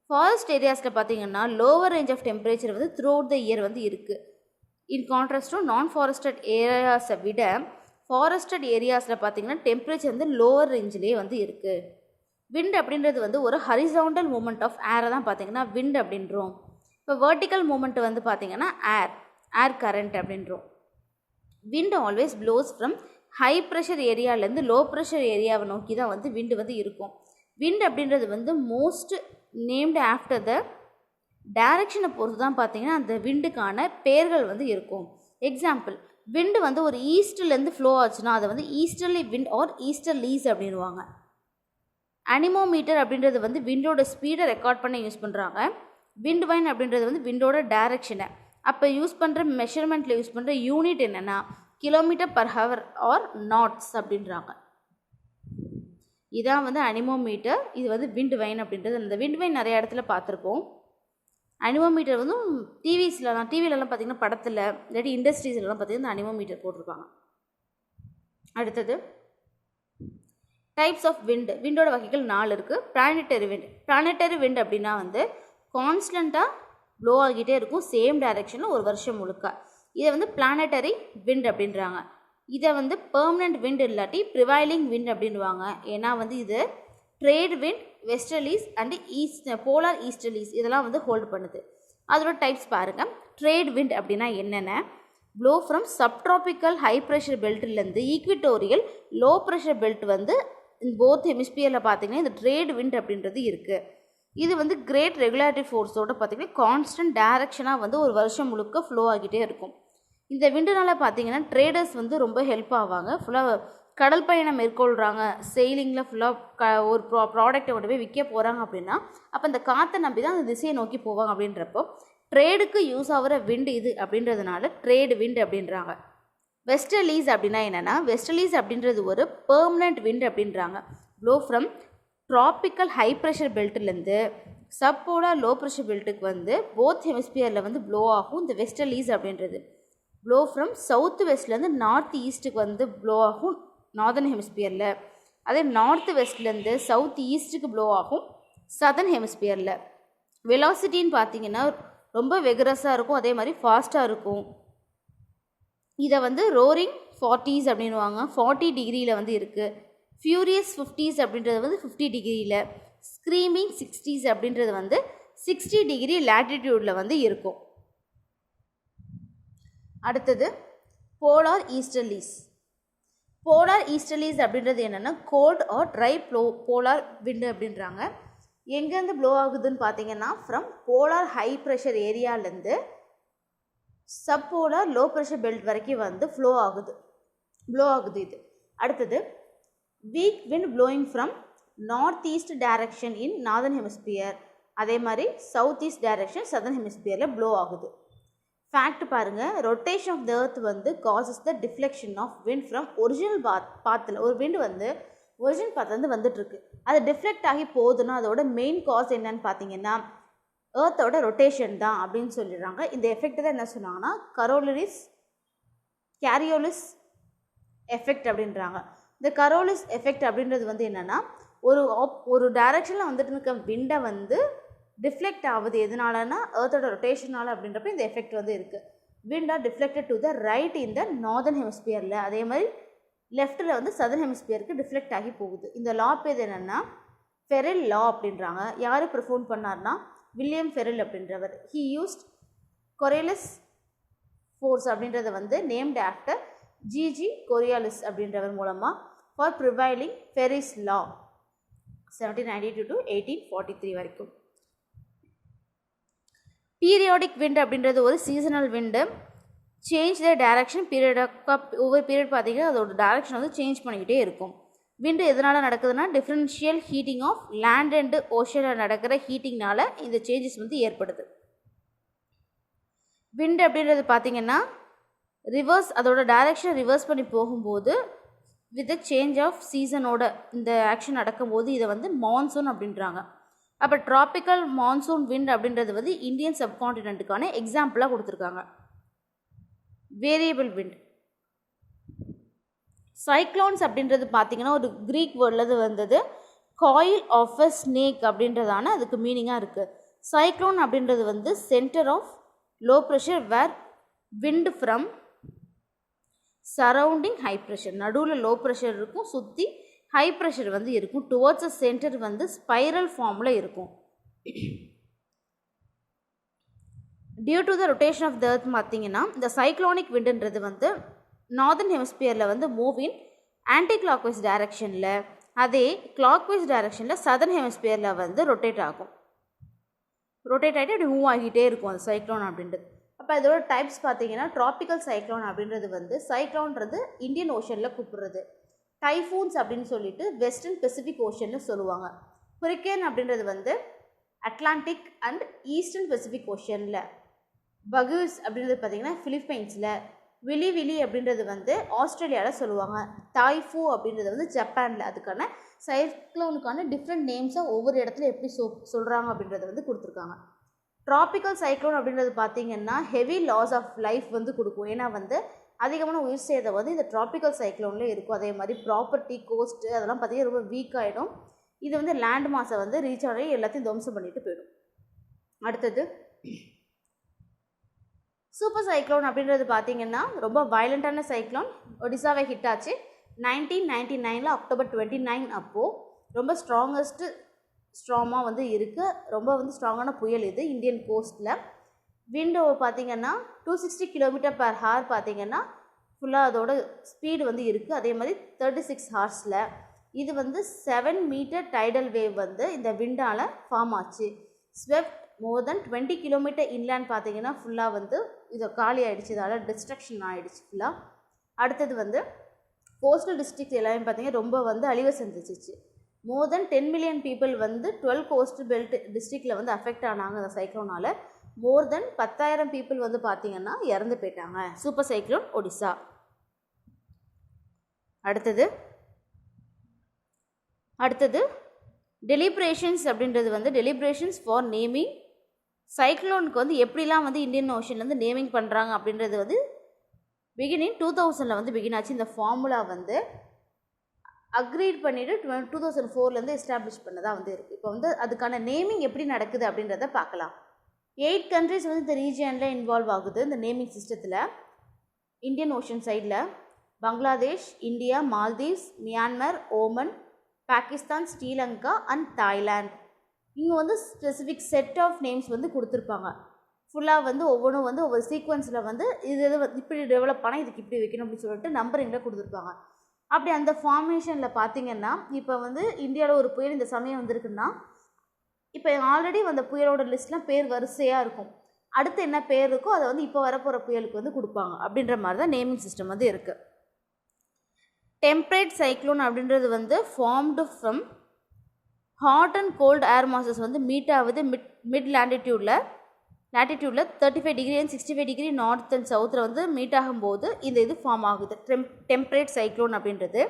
ஃபாரஸ்ட் ஏரியாஸில் பார்த்திங்கன்னா லோவர் ரேஞ்ச் ஆஃப் டெம்பரேச்சர் வந்து த்ரூ அவுட் த இயர் வந்து இருக்குது. இன் கான்ட்ராஸ்ட் டு நான் ஃபாரஸ்டட் ஏரியாஸை விட ஃபாரஸ்டட் ஏரியாஸில் பார்த்திங்கன்னா டெம்பரேச்சர் வந்து லோவர் ரேஞ்சிலே வந்து இருக்குது. விண்ட் அப்படின்றது வந்து ஒரு ஹரிசாண்டல் மூமெண்ட் ஆஃப் ஏரை தான் பார்த்திங்கன்னா விண்ட் அப்படின்றோம். இப்போ வெர்டிக்கல் மூமெண்ட் வந்து பார்த்திங்கன்னா ஏர் கரண்ட் அப்படின்றோம். Wind always blows from high pressure ஏரியாவிலேருந்து லோ ப்ரெஷர் ஏரியாவை நோக்கி தான் வந்து விண்டு வந்து இருக்கும். விண்ட் அப்படின்றது வந்து மோஸ்ட் நேம்டு ஆஃப்டர் த டைரக்ஷனை பொறுத்து தான் பார்த்திங்கன்னா அந்த விண்டுக்கான பேர்கள் வந்து இருக்கும். எக்ஸாம்பிள், விண்டு வந்து ஒரு ஈஸ்ட்லேருந்து ஃப்ளோ ஆச்சுன்னா அதை வந்து ஈஸ்டர்லி விண்ட் ஆர் ஈஸ்டர்லீஸ் அப்படின்வாங்க. அனிமோமீட்டர் அப்படின்றது வந்து விண்டோட ஸ்பீடை ரெக்கார்ட் பண்ண யூஸ் பண்ணுறாங்க. விண்ட் வைன் அப்படின்றது வந்து விண்டோட டைரக்ஷனை. அப்போ யூஸ் பண்ணுற மெஷர்மெண்ட்டில் யூஸ் பண்ணுற யூனிட் என்னென்னா kilometre per hour or knots அப்படின்றாங்க. இதான் வந்து அனிமோமீட்டர். இது வந்து விண்ட் வைன் அப்படின்றது. அந்த விண்ட் வைன் நிறைய இடத்துல பார்த்துருப்போம். அனிமோமீட்டர் வந்து டிவிலலாம் பார்த்திங்கன்னா படத்தில் இல்லாட்டி இண்டஸ்ட்ரீஸ்லாம் பார்த்திங்கன்னா அனிமோமீட்டர் போட்டிருப்பாங்க. அடுத்தது டைப்ஸ் ஆஃப் விண்டு. விண்டோட வகைகள் 4 இருக்குது. பிளானட்டரி விண்ட் அப்படின்னா வந்து கான்ஸ்டண்ட்டாக ப்ளோ ஆகிட்டே இருக்கும் சேம் டைரெக்ஷனில் ஒரு வருஷம் முழுக்க. இதை வந்து பிளானட்டரி விண்ட் அப்படின்றாங்க. இதை வந்து பெர்மனண்ட் விண்ட் இல்லாட்டி ப்ரிவைலிங் விண்ட் அப்படின்வாங்க. ஏன்னா வந்து இது trade wind, westerlies and polar ஈஸ்டர்லீஸ் இதெல்லாம் வந்து ஹோல்டு பண்ணுது. அதோட டைப்ஸ் பாருங்கள். ட்ரேட் விண்ட் அப்படின்னா என்னென்ன? Blow from subtropical high pressure பெல்ட்லேருந்து ஈக்விட்டோரியல் லோ ப்ரெஷர் பெல்ட் வந்து போத் ஹெமிஸ்பியரில் பார்த்திங்கன்னா இந்த ட்ரேட் விண்ட் அப்படின்றது இருக்குது. இது வந்து கிரேட் ரெகுலேட்டரி ஃபோர்ஸோடு பார்த்திங்கன்னா கான்ஸ்டன்ட் டைரக்ஷனாக வந்து ஒரு வருஷம் முழுக்க ஃப்ளோ ஆகிட்டே இருக்கும். இந்த விண்டுனால பார்த்திங்கன்னா ட்ரேடர்ஸ் வந்து ரொம்ப ஹெல்ப் ஆவாங்க. ஃபுல்லாக கடல் பயணம் மேற்கொள்கிறாங்க, செயிலிங்கில் ஃபுல்லாக ஒரு ப்ராடக்டை கொண்டு போய் விற்க போகிறாங்க அப்படின்னா அப்போ அந்த காற்றை நம்பி தான் அந்த திசையை நோக்கி போவாங்க. அப்படின்றப்போ ட்ரேடுக்கு யூஸ் ஆகிற விண்டு இது அப்படின்றதுனால ட்ரேடு விண்ட் அப்படின்றாங்க. வெஸ்டர்லீஸ் அப்படின்னா என்னென்னா வெஸ்டர்லீஸ் அப்படின்றது ஒரு பெர்மனண்ட் விண்ட் அப்படின்றாங்க. Blow from tropical high pressure பெல்ட்லேருந்து சப்போலார் லோ ப்ரெஷர் பெல்ட்டுக்கு வந்து போத் ஹெமிஸ்பியரில் வந்து ப்ளோ ஆகும் இந்த வெஸ்டர்லீஸ் அப்படின்றது. ப்ளோ ஃப்ரம் சவுத் வெஸ்ட்லேருந்து நார்த் ஈஸ்ட்டுக்கு வந்து ப்ளோ ஆகும் நார்தர்ன் ஹெமிஸ்பியரில். அதே நார்த் வெஸ்ட்லேருந்து சவுத் ஈஸ்ட்டுக்கு ப்ளோ ஆகும் சதர்ன் ஹெமிஸ்பியரில். வெலாசிட்டின்னு பார்த்திங்கன்னா ரொம்ப வெகரஸாக இருக்கும், அதே மாதிரி ஃபாஸ்ட்டாக இருக்கும். இதை வந்து ரோரிங் 40s அப்படின்வாங்க. 40 டிகிரியில் வந்து இருக்குது. ஃபியூரியஸ் 50s அப்படின்றது வந்து 50 டிகிரியில். ஸ்க்ரீமிங் 60s அப்படின்றது வந்து 60 டிகிரி லேட்டிடியூடில் வந்து இருக்கும். அடுத்தது போலார் ஈஸ்டர்லீஸ். போலார் ஈஸ்டர்லீஸ் அப்படின்றது என்னென்னா cold or dry polar wind அப்படின்றாங்க. எங்கேருந்து ப்ளோ ஆகுதுன்னு பார்த்தீங்கன்னா ஃப்ரம் போலார் ஹை ப்ரெஷர் ஏரியாலேருந்து சப்போலார் லோ ப்ரெஷர் பெல்ட் வரைக்கும் வந்து ப்ளோ ஆகுது இது. அடுத்தது weak wind blowing from north east direction in northern hemisphere, அதே மாதிரி சவுத் ஈஸ்ட் டைரக்ஷன் சதர்ன் ஹெமிஸ்பியரில் ப்ளோ ஆகுது. ஃபேக்ட் பாருங்கள், ரொட்டேஷன் ஆஃப் த எர்த் வந்து causes the deflection of wind from original பாத்தில். ஒரு விண்ட் வந்து ஒரிஜினல் பாத்துலேருந்து வந்துட்டுருக்கு, அது டிஃப்ளெக்ட் ஆகி போகுதுன்னா அதோட மெயின் காஸ் என்னன்னு பார்த்தீங்கன்னா எர்த்தோட ரொட்டேஷன் தான் அப்படின்னு சொல்லிடுறாங்க. இந்த எஃபெக்ட் தான் என்ன சொன்னாங்கன்னா கேரியோலிஸ் எஃபெக்ட் அப்படின்றாங்க. இந்த கரோலிஸ் எஃபெக்ட் அப்படின்றது வந்து என்னென்னா ஒரு டைரக்ஷனில் வந்துட்டு இருக்க விண்டை வந்து டிஃப்ளெக்ட் ஆகுது எதனாலனா எர்த்தோட ரொட்டேஷனால் அப்படின்றப்ப இந்த எஃபெக்ட் வந்து இருக்குது. Wind are deflected to the right in the northern ஹெமிஸ்பியரில், அதே மாதிரி லெஃப்ட்டில் வந்து சதர்ன் ஹெமிஸ்பியருக்கு டிஃப்ளெக்ட் ஆகி போகுது. இந்த லா பேர் என்னென்னா ஃபெரில் லா அப்படின்றாங்க. யார் ப்ரிஃபோன் பண்ணார்னா வில்லியம் ஃபெரில் அப்படின்றவர். ஹீ யூஸ்ட் கொரியலிஸ் ஃபோர்ஸ் அப்படின்றத வந்து நேம்டு ஆஃப்டர் ஜிஜி கொரியாலிஸ் அப்படின்றவர் மூலமாக for prevailing Ferrel's law 1792 to 1843 வரைக்கும். பீரியாடிக் விண்ட் அப்படின்றது ஒரு seasonal wind. Change the direction ஒவ்வொரு பீரியட் பார்த்தீங்கன்னா அதோட டைரக்ஷன் வந்து சேஞ்ச் பண்ணிக்கிட்டே இருக்கும். விண்டு எதனால் நடக்குதுன்னா differential heating of land and ஓஷனில் நடக்கிற ஹீட்டிங்னால இந்த சேஞ்சஸ் வந்து ஏற்படுது. விண்டு அப்படின்றது பார்த்திங்கன்னா அதோட டைரக்ஷன் ரிவர்ஸ் பண்ணி போகும்போது வித் சேஞ்ச் ஆஃப் சீசனோட இந்த ஆக்ஷன் நடக்கும்போது இதை வந்து மான்சூன் அப்படின்றாங்க. அப்போ ட்ராபிக்கல் மான்சூன் விண்ட் அப்படின்றது வந்து இந்தியன் சப்கான்டினென்ட்டுக்கான எக்ஸாம்பிளாக கொடுத்துருக்காங்க. Variable wind. சைக்ளோன்ஸ் அப்படின்றது பார்த்திங்கன்னா ஒரு க்ரீக் வேர்ட்லேருந்து வந்தது. காயில் ஆஃப் அ ஸ்னேக் அப்படின்றதான அதுக்கு மீனிங்காக இருக்குது. சைக்ளோன் அப்படின்றது வந்து centre of low pressure where wind from surrounding high pressure, நடுவில் லோ ப்ரெஷர் இருக்கும், சுற்றி ஹை ப்ரெஷர் வந்து இருக்கும். டுவர்ட்ஸ் அ சென்டர் வந்து ஸ்பைரல் ஃபார்மில் இருக்கும். Due to the rotation of the earth பார்த்திங்கன்னா இந்த சைக்ளோனிக் விண்டுன்றது வந்து நார்தர்ன் ஹெமிஸ்பியரில் வந்து மூவ் இன் ஆன்டி கிளாக்வைஸ் டைரக்ஷனில், அதே கிளாக்வைஸ் டைரக்ஷனில் சதர்ன் ஹெமிஸ்பியரில் வந்து ரொட்டேட் ஆகிட்டு அப்படி மூவ் ஆகிட்டே இருக்கும் அந்த சைக்ளோன் அப்படின்றது. அப்போ இதோட டைப்ஸ் பார்த்தீங்கன்னா ட்ராபிக்கல் சைக்ளோன் அப்படின்றது வந்து சைக்ளோன்றது இந்தியன் ஓஷனில் கூப்பிடுறது. டைஃபூன்ஸ் அப்படின்னு சொல்லிட்டு வெஸ்டர்ன் பெசிபிக் ஓஷனில் சொல்லுவாங்க. ஹுரிக்கேன் அப்படின்றது வந்து அட்லாண்டிக் அண்ட் ஈஸ்டர்ன் பெசிபிக் ஓஷனில். பகூஸ் அப்படின்றது பார்த்திங்கன்னா ஃபிலிப்பைன்ஸில். விலி அப்படின்றது வந்து ஆஸ்திரேலியாவில் சொல்லுவாங்க. டைஃபூ அப்படின்றது வந்து ஜப்பானில். அதுக்கான சைக்ளோனுக்கான டிஃப்ரெண்ட் நேம்ஸை ஒவ்வொரு இடத்துல எப்படி சொல்கிறாங்க அப்படின்றத வந்து கொடுத்துருக்காங்க. ட்ராபிக்கல் சைக்ளோன் அப்படின்றது பார்த்திங்கன்னா ஹெவி லாஸ் ஆஃப் லைஃப் வந்து கொடுக்கும். ஏன்னா வந்து அதிகமான உயிர் சேதம் வந்து இந்த ட்ராபிக்கல் சைக்ளோனில் இருக்கும். அதே மாதிரி ப்ராப்பர்ட்டி கோஸ்ட்டு அதெல்லாம் பார்த்திங்கன்னா ரொம்ப வீக் ஆகிடும். இது வந்து லேண்ட் மாஸை வந்து ரீச் ஆகி எல்லாத்தையும் துவம்சம் பண்ணிட்டு போயிடும். அடுத்தது சூப்பர் சைக்ளோன் அப்படின்றது பார்த்திங்கன்னா ரொம்ப வயலண்ட்டான சைக்ளோன். ஒடிசாவை ஹிட் ஆச்சு 1999 அக்டோபர் 29 அப்போது. ரொம்ப ஸ்ட்ராங்காக வந்து இருக்குது. ரொம்ப வந்து ஸ்ட்ராங்கான புயல் இது இந்தியன் கோஸ்ட்டில். விண்டோ பார்த்திங்கன்னா 260 km/h பார்த்திங்கன்னா ஃபுல்லாக அதோட ஸ்பீடு வந்து இருக்குது. அதே மாதிரி 36 ஹார்ஸில் இது வந்து 7 மீட்டர் டைடல் வேவ் வந்து இந்த விண்டால் ஃபார்ம் ஆச்சு. ஸ்வெப்ட் மோர் தென் 20 km இன்லேண்ட் பார்த்திங்கன்னா ஃபுல்லாக வந்து இதை காலி ஆகிடுச்சு, இதால் டிஸ்ட்ரக்ஷன் ஆகிடுச்சு ஃபுல்லாக. அடுத்தது வந்து கோஸ்டல் டிஸ்ட்ரிக்ட் எல்லாமே பார்த்திங்கன்னா ரொம்ப வந்து அழிவை சந்திச்சிச்சு. மோர் தென் 10 மில்லியன் பீப்புள் வந்து 12 கோஸ்டல் பெல்ட் டிஸ்ட்ரிக்டில் வந்து அஃபெக்ட் ஆனாங்க அந்த சைக்ளோனால். மோர் தென் 10,000 பீப்புள் வந்து பார்த்திங்கன்னா இறந்து போயிட்டாங்க. Super cyclone Odisha. அடுத்தது டெலிப்ரேஷன்ஸ் அப்படின்றது வந்து டெலிப்ரேஷன்ஸ் ஃபார் நேமிங் சைக்ளோனுக்கு வந்து எப்படிலாம் வந்து இந்தியன் ஓஷன்லேருந்து நேமிங் பண்ணுறாங்க அப்படின்றது வந்து பிகினிங் 2000 வந்து பிகின் ஆச்சு. இந்த ஃபார்முலா வந்து அக்ரீட் பண்ணிவிட்டு 2004 எஸ்டாப்ளிஷ் பண்ணதாக வந்து இருக்குது. இப்போ வந்து அதுக்கான நேமிங் எப்படி நடக்குது அப்படின்றத பார்க்கலாம். 8 கண்ட்ரிஸ் வந்து இந்த ரீஜியனில் இன்வால்வ் ஆகுது இந்த நேமிங் சிஸ்டத்தில். இந்தியன் ஓஷன் சைடில் Bangladesh, India, Maldives, Myanmar, Oman, Pakistan, Sri Lanka and Thailand. இங்கே வந்து ஸ்பெசிஃபிக் செட் ஆஃப் நேம்ஸ் வந்து கொடுத்துருப்பாங்க. ஃபுல்லாக வந்து ஒவ்வொன்றும் வந்து ஒவ்வொரு சீக்வன்ஸில் வந்து இது இப்படி டெவலப் ஆனால் இதுக்கு இப்படி வைக்கணும் அப்படின்னு சொல்லிட்டு நம்பரிங்கில் கொடுத்துருப்பாங்க. அப்படி அந்த ஃபார்மேஷனில் பார்த்திங்கன்னா இப்போ வந்து இந்தியாவில் ஒரு புயல் இந்த சமயம் வந்திருக்குன்னா இப்போ ஆல்ரெடி வந்த புயலோட லிஸ்ட்லாம் பேர் வரிசையாக இருக்கும். அடுத்து என்ன பேர் இருக்கோ அதை வந்து இப்போ வரப்போகிற புயலுக்கு வந்து கொடுப்பாங்க. அப்படின்ற மாதிரி தான் நேமிங் சிஸ்டம் வந்து இருக்குது. டெம்பரேட் சைக்ளோன் அப்படின்றது வந்து formed from hot and cold air masses வந்து மீட் ஆகுது மிட் லேட்டிடியூடில் 35 degree and 65 degree north and சவுத்தில் வந்து மீட் ஆகும்போது இந்த இது ஃபார்ம் ஆகுது டெம்பரேட் சைக்ளோன் அப்படின்றது.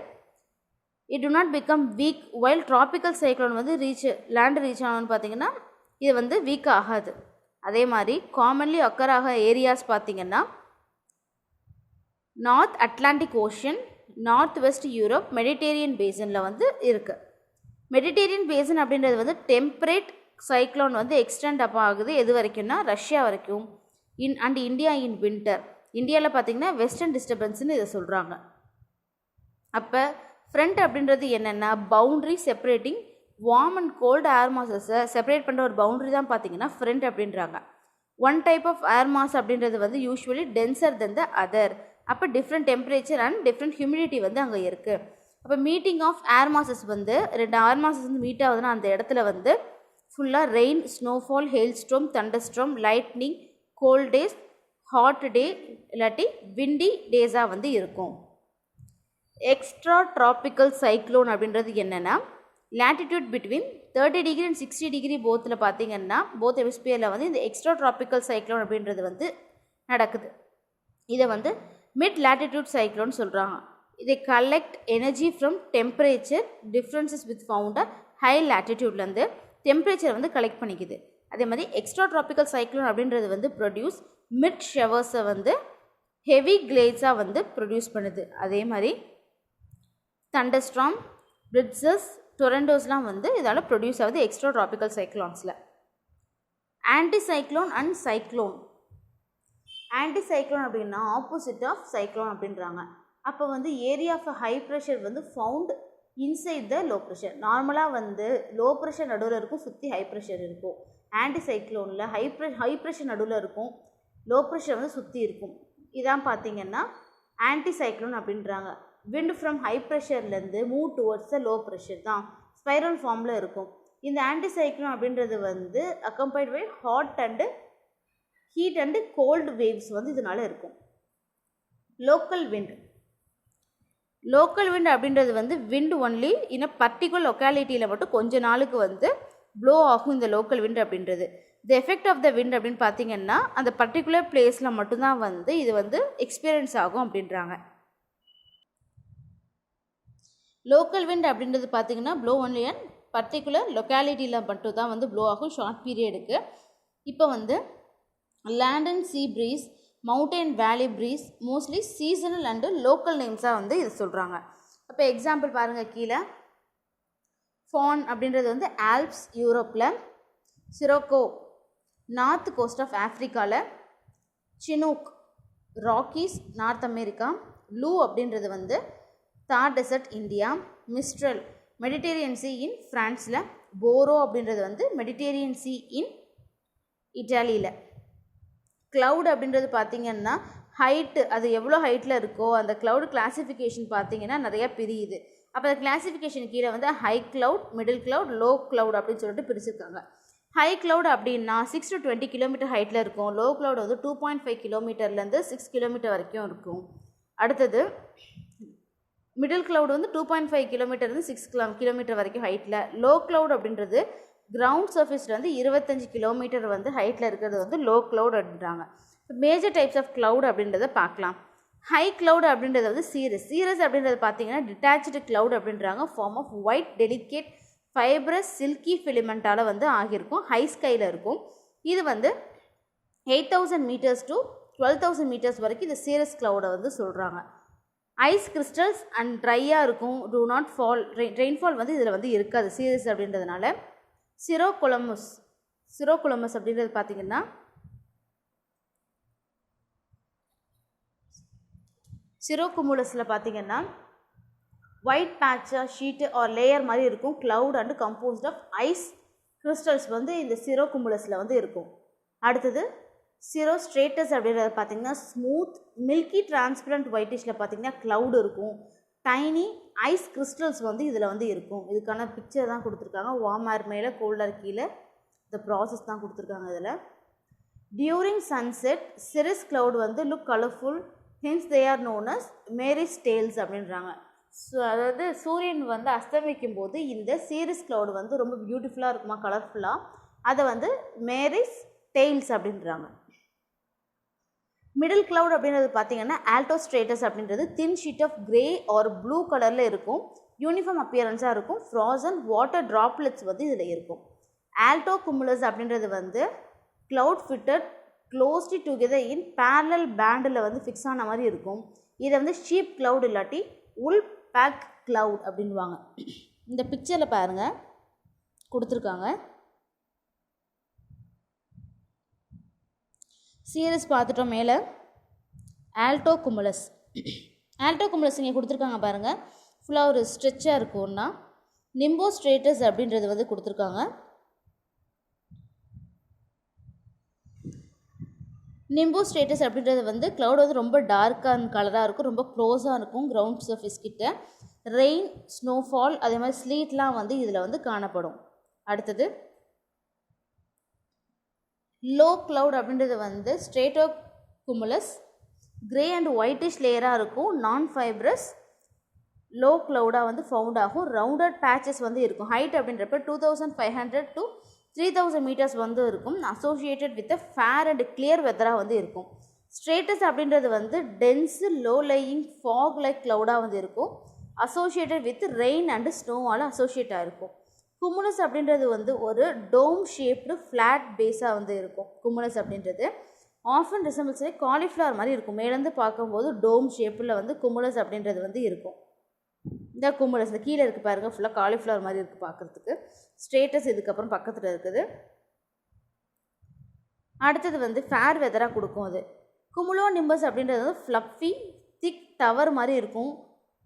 It do not become weak while tropical cyclone வந்து லேண்டு ரீச் ஆகணும்னு பார்த்தீங்கன்னா இது வந்து வீக் ஆகாது. அதே மாதிரி காமன்லி அக்கர் ஆக ஏரியாஸ் பார்த்திங்கன்னா north Atlantic ocean, north west Europe, Mediterranean பேசனில் வந்து இருக்குது. மெடிடேரியன் பேசன் அப்படின்றது வந்து டெம்பரேட் சைக்ளோன் வந்து எக்ஸ்டெண்ட் அப் ஆகுது எது வரைக்கும்னா ரஷ்யா வரைக்கும் அண்ட் இந்தியா இன் வின்டர். இந்தியாவில் பார்த்திங்கன்னா வெஸ்டர்ன் டிஸ்டர்பன்ஸ்னு இதை சொல்கிறாங்க. அப்போ ஃப்ரண்ட் அப்படின்றது என்னென்னா boundary separating warm and cold air மாசஸை செப்பரேட் பண்ணுற ஒரு பவுண்ட்ரி தான் பார்த்திங்கன்னா ஃப்ரண்ட் அப்படின்றாங்க. One type of air mass அப்படின்றது வந்து usually denser than the other. அப்போ different temperature and different humidity வந்து அங்கே இருக்குது. அப்போ மீட்டிங் ஆஃப் ஏர் மாசஸ் வந்து 2 ஏர் மாசஸ் வந்து மீட் ஆகுதுன்னா அந்த இடத்துல வந்து ஃபுல்லாக rain, snowfall, hail storm, thunder storm, lightning, cold days, hot day இல்லாட்டி விண்டி டேஸாக வந்து இருக்கும். எக்ஸ்ட்ரா ட்ராபிக்கல் சைக்ளோன் அப்படின்றது என்னென்னா latitude between 30 degree and 60 degree போத்தில் பார்த்திங்கன்னா போத் ஹெமிஸ்பியரில் வந்து இந்த எக்ஸ்ட்ரா ட்ராபிக்கல் சைக்ளோன் அப்படின்றது வந்து நடக்குது. இதை வந்து மிட் லேட்டிடியூட் சைக்ளோன் சொல்கிறாங்க. இதை collect energy from temperature differences with found high லேட்டிடியூட்லேருந்து டெம்பரேச்சர் வந்து கலெக்ட் பண்ணிக்குது. அதே மாதிரி எக்ஸ்ட்ரா ட்ராபிக்கல் சைக்ளோன் அப்படின்றது வந்து ப்ரொடியூஸ் மிட் ஷவர்ஸை வந்து ஹெவி கிளேட்ஸாக வந்து ப்ரொடியூஸ் பண்ணுது. அதே மாதிரி தண்டர்ஸ்ட்ராம், பிளிட்ஸஸ், டொரண்டோஸ்லாம் வந்து இதால் ப்ரொடியூஸ் ஆகுது எக்ஸ்ட்ரா ட்ராபிக்கல் சைக்ளோன்ஸில். Anticyclone and cyclone. Anticyclone அப்படின்னா ஆப்போசிட் ஆஃப் சைக்ளோன் அப்படின்றாங்க. அப்போ வந்து ஏரியா ஆஃப் ஹை ப்ரெஷர் வந்து found inside the low pressure. நார்மலாக வந்து லோ ப்ரெஷர் நடுவில் இருக்கும், சுற்றி ஹை ப்ரெஷர் இருக்கும். ஆன்டி சைக்ளோனில் ஹை ப்ரெஷர் நடுவில் இருக்கும், லோ ப்ரெஷர் வந்து சுற்றி இருக்கும். இதான் பார்த்திங்கன்னா ஆன்டி சைக்ளோன் அப்படின்றாங்க. விண்ட் ஃப்ரம் ஹை ப்ரெஷர்லேருந்து move towards the low pressure தான் ஸ்பைரல் ஃபார்மில் இருக்கும். இந்த ஆன்டி சைக்ளோன் அப்படின்றது வந்து accompanied by heat and cold waves வந்து இதனால் இருக்கும். லோக்கல் விண்ட் அப்படின்றது வந்து wind only in a particular லொக்காலிட்டியில் மட்டும் கொஞ்ச நாளுக்கு வந்து ப்ளோ ஆகும் இந்த லோக்கல் விண்ட் அப்படின்றது. The effect of the wind அப்படின்னு பார்த்திங்கன்னா அந்த பர்டிகுலர் பிளேஸில் மட்டும்தான் வந்து இது வந்து எக்ஸ்பீரியன்ஸ் ஆகும் அப்படின்றாங்க. லோக்கல் விண்ட் அப்படின்றது பார்த்திங்கன்னா ப்ளோ ஒன்லி அண்ட் பர்டிகுலர் லொக்காலிட்டியில் மட்டும் தான் வந்து ப்ளோ ஆகும் ஷார்ட் பீரியடுக்கு. இப்போ வந்து land and sea breeze, mountain valley breeze mostly seasonal and local நேம்ஸாக வந்து இது சொல்கிறாங்க. அப்போ எக்ஸாம்பிள் பாருங்கள் கீழே. ஃபான் அப்படின்றது வந்து ஆல்ப்ஸ் யூரோப்பில், சிரோக்கோ நார்த் கோஸ்ட் ஆஃப் ஆஃப்ரிக்காவில், chinook Rockies North America, loo அப்படின்றது வந்து Thar desert India, mistral Mediterranean sea in ஃப்ரான்ஸில், போரோ அப்படின்றது வந்து மெடிடேரியன் சி இன் இட்டாலியில். க்ளவுட் அப்படின்றது பார்த்திங்கன்னா ஹைட்டு, அது எவ்வளோ ஹைட்டில் இருக்கோ அந்த க்ளவுட் கிளாசிஃபிகேஷன் பார்த்திங்கன்னா நிறையா பிரியுது. அப்போ அந்த கிளாசிஃபிகேஷன் கீழே வந்து high cloud, middle cloud, low cloud அப்படின்னு சொல்லிட்டு பிரிச்சிருக்காங்க. ஹை க்ளவுட் அப்படின்னா 6 to 20 கிலோமீட்டர் ஹைட்டில் இருக்கும். லோ க்ளவுட் வந்து 2.5 கிலோமீட்டர்லேருந்து 6 கிலோமீட்டர் வரைக்கும் இருக்கும். அடுத்தது மிடில் க்ளவுட் வந்து 2.5 கிலோமீட்டர்லேருந்து 6 கிலோமீட்டர் வரைக்கும் ஹைட்டில். லோ க்ளவுட் அப்படின்றது கிரவுண்ட் சர்ஃபேஸில் வந்து 25 கிலோமீட்டர் வந்து ஹைட்டில் இருக்கிறது வந்து லோ க்ளவுட் அப்படின்றாங்க. மேஜர் டைப்ஸ் ஆஃப் க்ளவுட் அப்படின்றத பார்க்கலாம். ஹை க்ளவுட் அப்படின்றது வந்து சீரஸ் அப்படின்றது பார்த்தீங்கன்னா டிட்டாச்சு க்ளவுட் அப்படின்றாங்க. Form of white delicate fibrous silky ஃபிலிமெண்ட்டால் வந்து ஆகியிருக்கும், ஹை ஸ்கையில் இருக்கும். இது வந்து 8,000 மீட்டர்ஸ் to 12,000 மீட்டர்ஸ் வரைக்கும் இந்த சீரஸ் க்ளவுடை வந்து சொல்கிறாங்க. ஐஸ் கிறிஸ்டல்ஸ் அண்ட் ட்ரையாக இருக்கும், டூ நாட் ஃபால், ரெயின்ஃபால் வந்து இதில் வந்து இருக்காது சீரஸ் அப்படின்றதுனால. சிரோகுலமஸ் அப்படின்றது பார்த்திங்கன்னா சிரோகுமுலஸில் பார்த்திங்கன்னா ஒயிட் பேட்சாக ஷீட்டு ஆர் லேயர் மாதிரி இருக்கும். Cloud and composed of ice crystals வந்து இந்த சிரோகுமுலஸில் வந்து இருக்கும். அடுத்தது சிரோஸ்ட்ரேட்டஸ் அப்படின்றது பார்த்திங்கன்னா ஸ்மூத் மில்கி டிரான்ஸ்பரண்ட் ஒயிட்டிஷில் பார்த்திங்கன்னா க்ளவுட் இருக்கும். டைனி ஐஸ் கிறிஸ்டல்ஸ் வந்து இதில் வந்து இருக்கும். இதுக்கான பிக்சர் தான் கொடுத்துருக்காங்க. வார்ம் ஏர் மேலே கோல்ட் ஏர் கீழே இந்த ப்ராசஸ் தான் கொடுத்துருக்காங்க இதில். டியூரிங் சன்செட் சிரிஸ் கிளவுட் வந்து look colourful, hence they are known as mare's tails அப்படின்றாங்க. ஸோ அதாவது சூரியன் வந்து அஸ்தமிக்கும் போது இந்த சீரிஸ் கிளவுட் வந்து ரொம்ப பியூட்டிஃபுல்லாக இருக்குமா, கலர்ஃபுல்லாக, அதை வந்து மேரிஸ் டெய்ல்ஸ் அப்படின்றாங்க. மிடில் கிளவுட் அப்படின்றது பார்த்தீங்கன்னா ஆல்டோஸ்ட்ரேட்டஸ் அப்படின்றது thin sheet of grey or blue கலரில் இருக்கும். யூனிஃபார்ம் அப்பியரன்ஸாக இருக்கும். ஃப்ராசன் வாட்டர் ட்ராப்லெட்ஸ் வந்து இதில் இருக்கும். ஆல்டோ குமுலஸ் அப்படின்றது வந்து கிளவுட் ஃபிட்டட் க்ளோஸ்லி டுகெதர் இன் பேரலல் பேண்டில் வந்து ஃபிக்ஸ் ஆன மாதிரி இருக்கும். இதை வந்து ஷீப் கிளவுட் இல்லாட்டி உல் பேக் கிளவுட் அப்படின்வாங்க. இந்த பிக்சரில் பாருங்கள் கொடுத்துருக்காங்க. சீரிஸ் பார்த்துட்டோம். மேலே ஆல்டோ குமுலஸ் இங்கே கொடுத்துருக்காங்க பாருங்கள். ஃபுல்லாக ஒரு ஸ்ட்ரெச்சாக இருக்கும்னா நிம்போஸ்ட்ரேட்டஸ் அப்படின்றது வந்து கொடுத்துருக்காங்க. நிம்போஸ்ட்ரேட்டஸ் அப்படின்றது வந்து க்ளவுட் வந்து ரொம்ப டார்க்கான கலராக இருக்கும், ரொம்ப க்ளோஸாக இருக்கும் கிரவுண்ட் சர்ஃபேஸ் கிட்ட. ரெயின், ஸ்னோஃபால், அதே மாதிரி ஸ்லீட்லாம் வந்து இதில் வந்து காணப்படும். அடுத்தது லோ கிளவுட் அப்படின்றது வந்து ஸ்ட்ரேட்டோ குமுலஸ் கிரே அண்ட் ஒயிட்டிஷ் லேயராக இருக்கும். நான் ஃபைப்ரஸ் லோ கிளவுடாக வந்து ஃபவுண்ட் ஆகும். ரவுண்டட் பேச்சஸ் வந்து இருக்கும். ஹைட் அப்படின்றப்ப 2500 to 3000 மீட்டர்ஸ் வந்து இருக்கும். Associated with fair and clear வெதராக வந்து இருக்கும். ஸ்ட்ரேட்டஸ் அப்படின்றது வந்து dense low lying fog like கிளவுடாக வந்து இருக்கும். அசோசியேட்டட் வித் ரெயின் அண்டு ஸ்னோவால் அசோசியேட் ஆகிருக்கும். குமுலஸ் அப்படின்றது வந்து ஒரு டோம் ஷேப்டு ஃப்ளாட் பேஸாக வந்து இருக்கும். குமுலஸ் அப்படின்றது ஆஃபன் ரிசம்பிள்ஸ் காலிஃப்ளவர் மாதிரி இருக்கும். மேலேருந்து பார்க்கும்போது டோம் ஷேப்பில் வந்து குமுலஸ் அப்படின்றது வந்து இருக்கும். இந்த குமுலஸ் இந்த கீழே இருக்குது பாருங்கள், ஃபுல்லாக காலிஃப்ளவர் மாதிரி இருக்குது பார்க்குறதுக்கு. ஸ்ட்ரேட்டஸ் இதுக்கப்புறம் பக்கத்தில் இருக்குது. அடுத்தது வந்து ஃபேர் வெதராக கொடுக்கும். அது குமுலோ நிம்பஸ் அப்படின்றது வந்து ஃப்ளஃபி திக் டவர் மாதிரி இருக்கும்.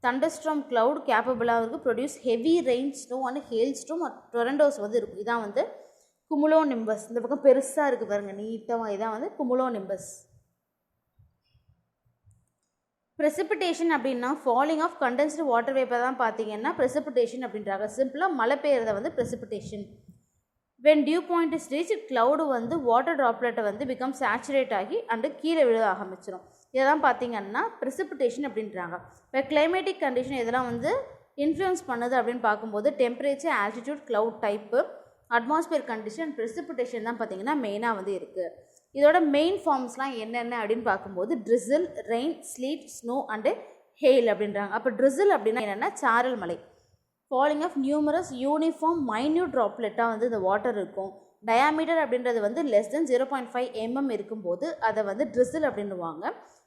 தண்டர்ஸ்ட்ராம் கிளவுட் கேப்பபிளாக இருக்குது. Produce heavy rain, snow and hail storm, tornadoes வந்து இருக்கும். இதான் வந்து குமுலோ நிம்பஸ். இந்த பக்கம் பெருசாக இருக்குது பாருங்கள், நீட்டமாக. இதான் வந்து குமுலோ நிம்பஸ். ப்ரெசிபிடேஷன் அப்படின்னா falling of condensed water vapour தான் பார்த்தீங்கன்னா ப்ரெசிபிடேஷன் அப்படின்றாங்க. சிம்பிளாக மழை பெய்யறத வந்து precipitation. When dew point is reach cloud வந்து வாட்டர் ட்ராப்லெட்டை வந்து பிகம் சேச்சுரேட் ஆகி அண்டு கீழே விழ ஆரம்பிச்சிடும். இதெல்லாம் பார்த்தீங்கன்னா ப்ரெசிபிடேஷன் அப்படின்றாங்க. இப்போ கிளைமேட்டிக் கண்டிஷன் இதெல்லாம் வந்து இன்ஃப்ளூயன்ஸ் பண்ணுது அப்படின்னு பார்க்கும்போது temperature, altitude, cloud type, atmosphere condition, precipitation தான் பார்த்தீங்கன்னா மெயினாக வந்து இருக்குது. இதோட மெயின் ஃபார்ம்ஸ்லாம் என்னென்ன அப்படின்னு பார்க்கும்போது drizzle, rain, sleet, snow and hail அப்படின்றாங்க. அப்போ ட்ரிசில் அப்படின்னா என்னென்னா சாரல் மலை. Falling of numerous uniform minute ட்ராப்லெட்டாக வந்து இந்த வாட்டர் இருக்கும். டயாமீட்டர் அப்படின்றது வந்து லெஸ் தென் 0.5 mm இருக்கும்போது அதை வந்து ட்ரிசில் அப்படின்னுவாங்க.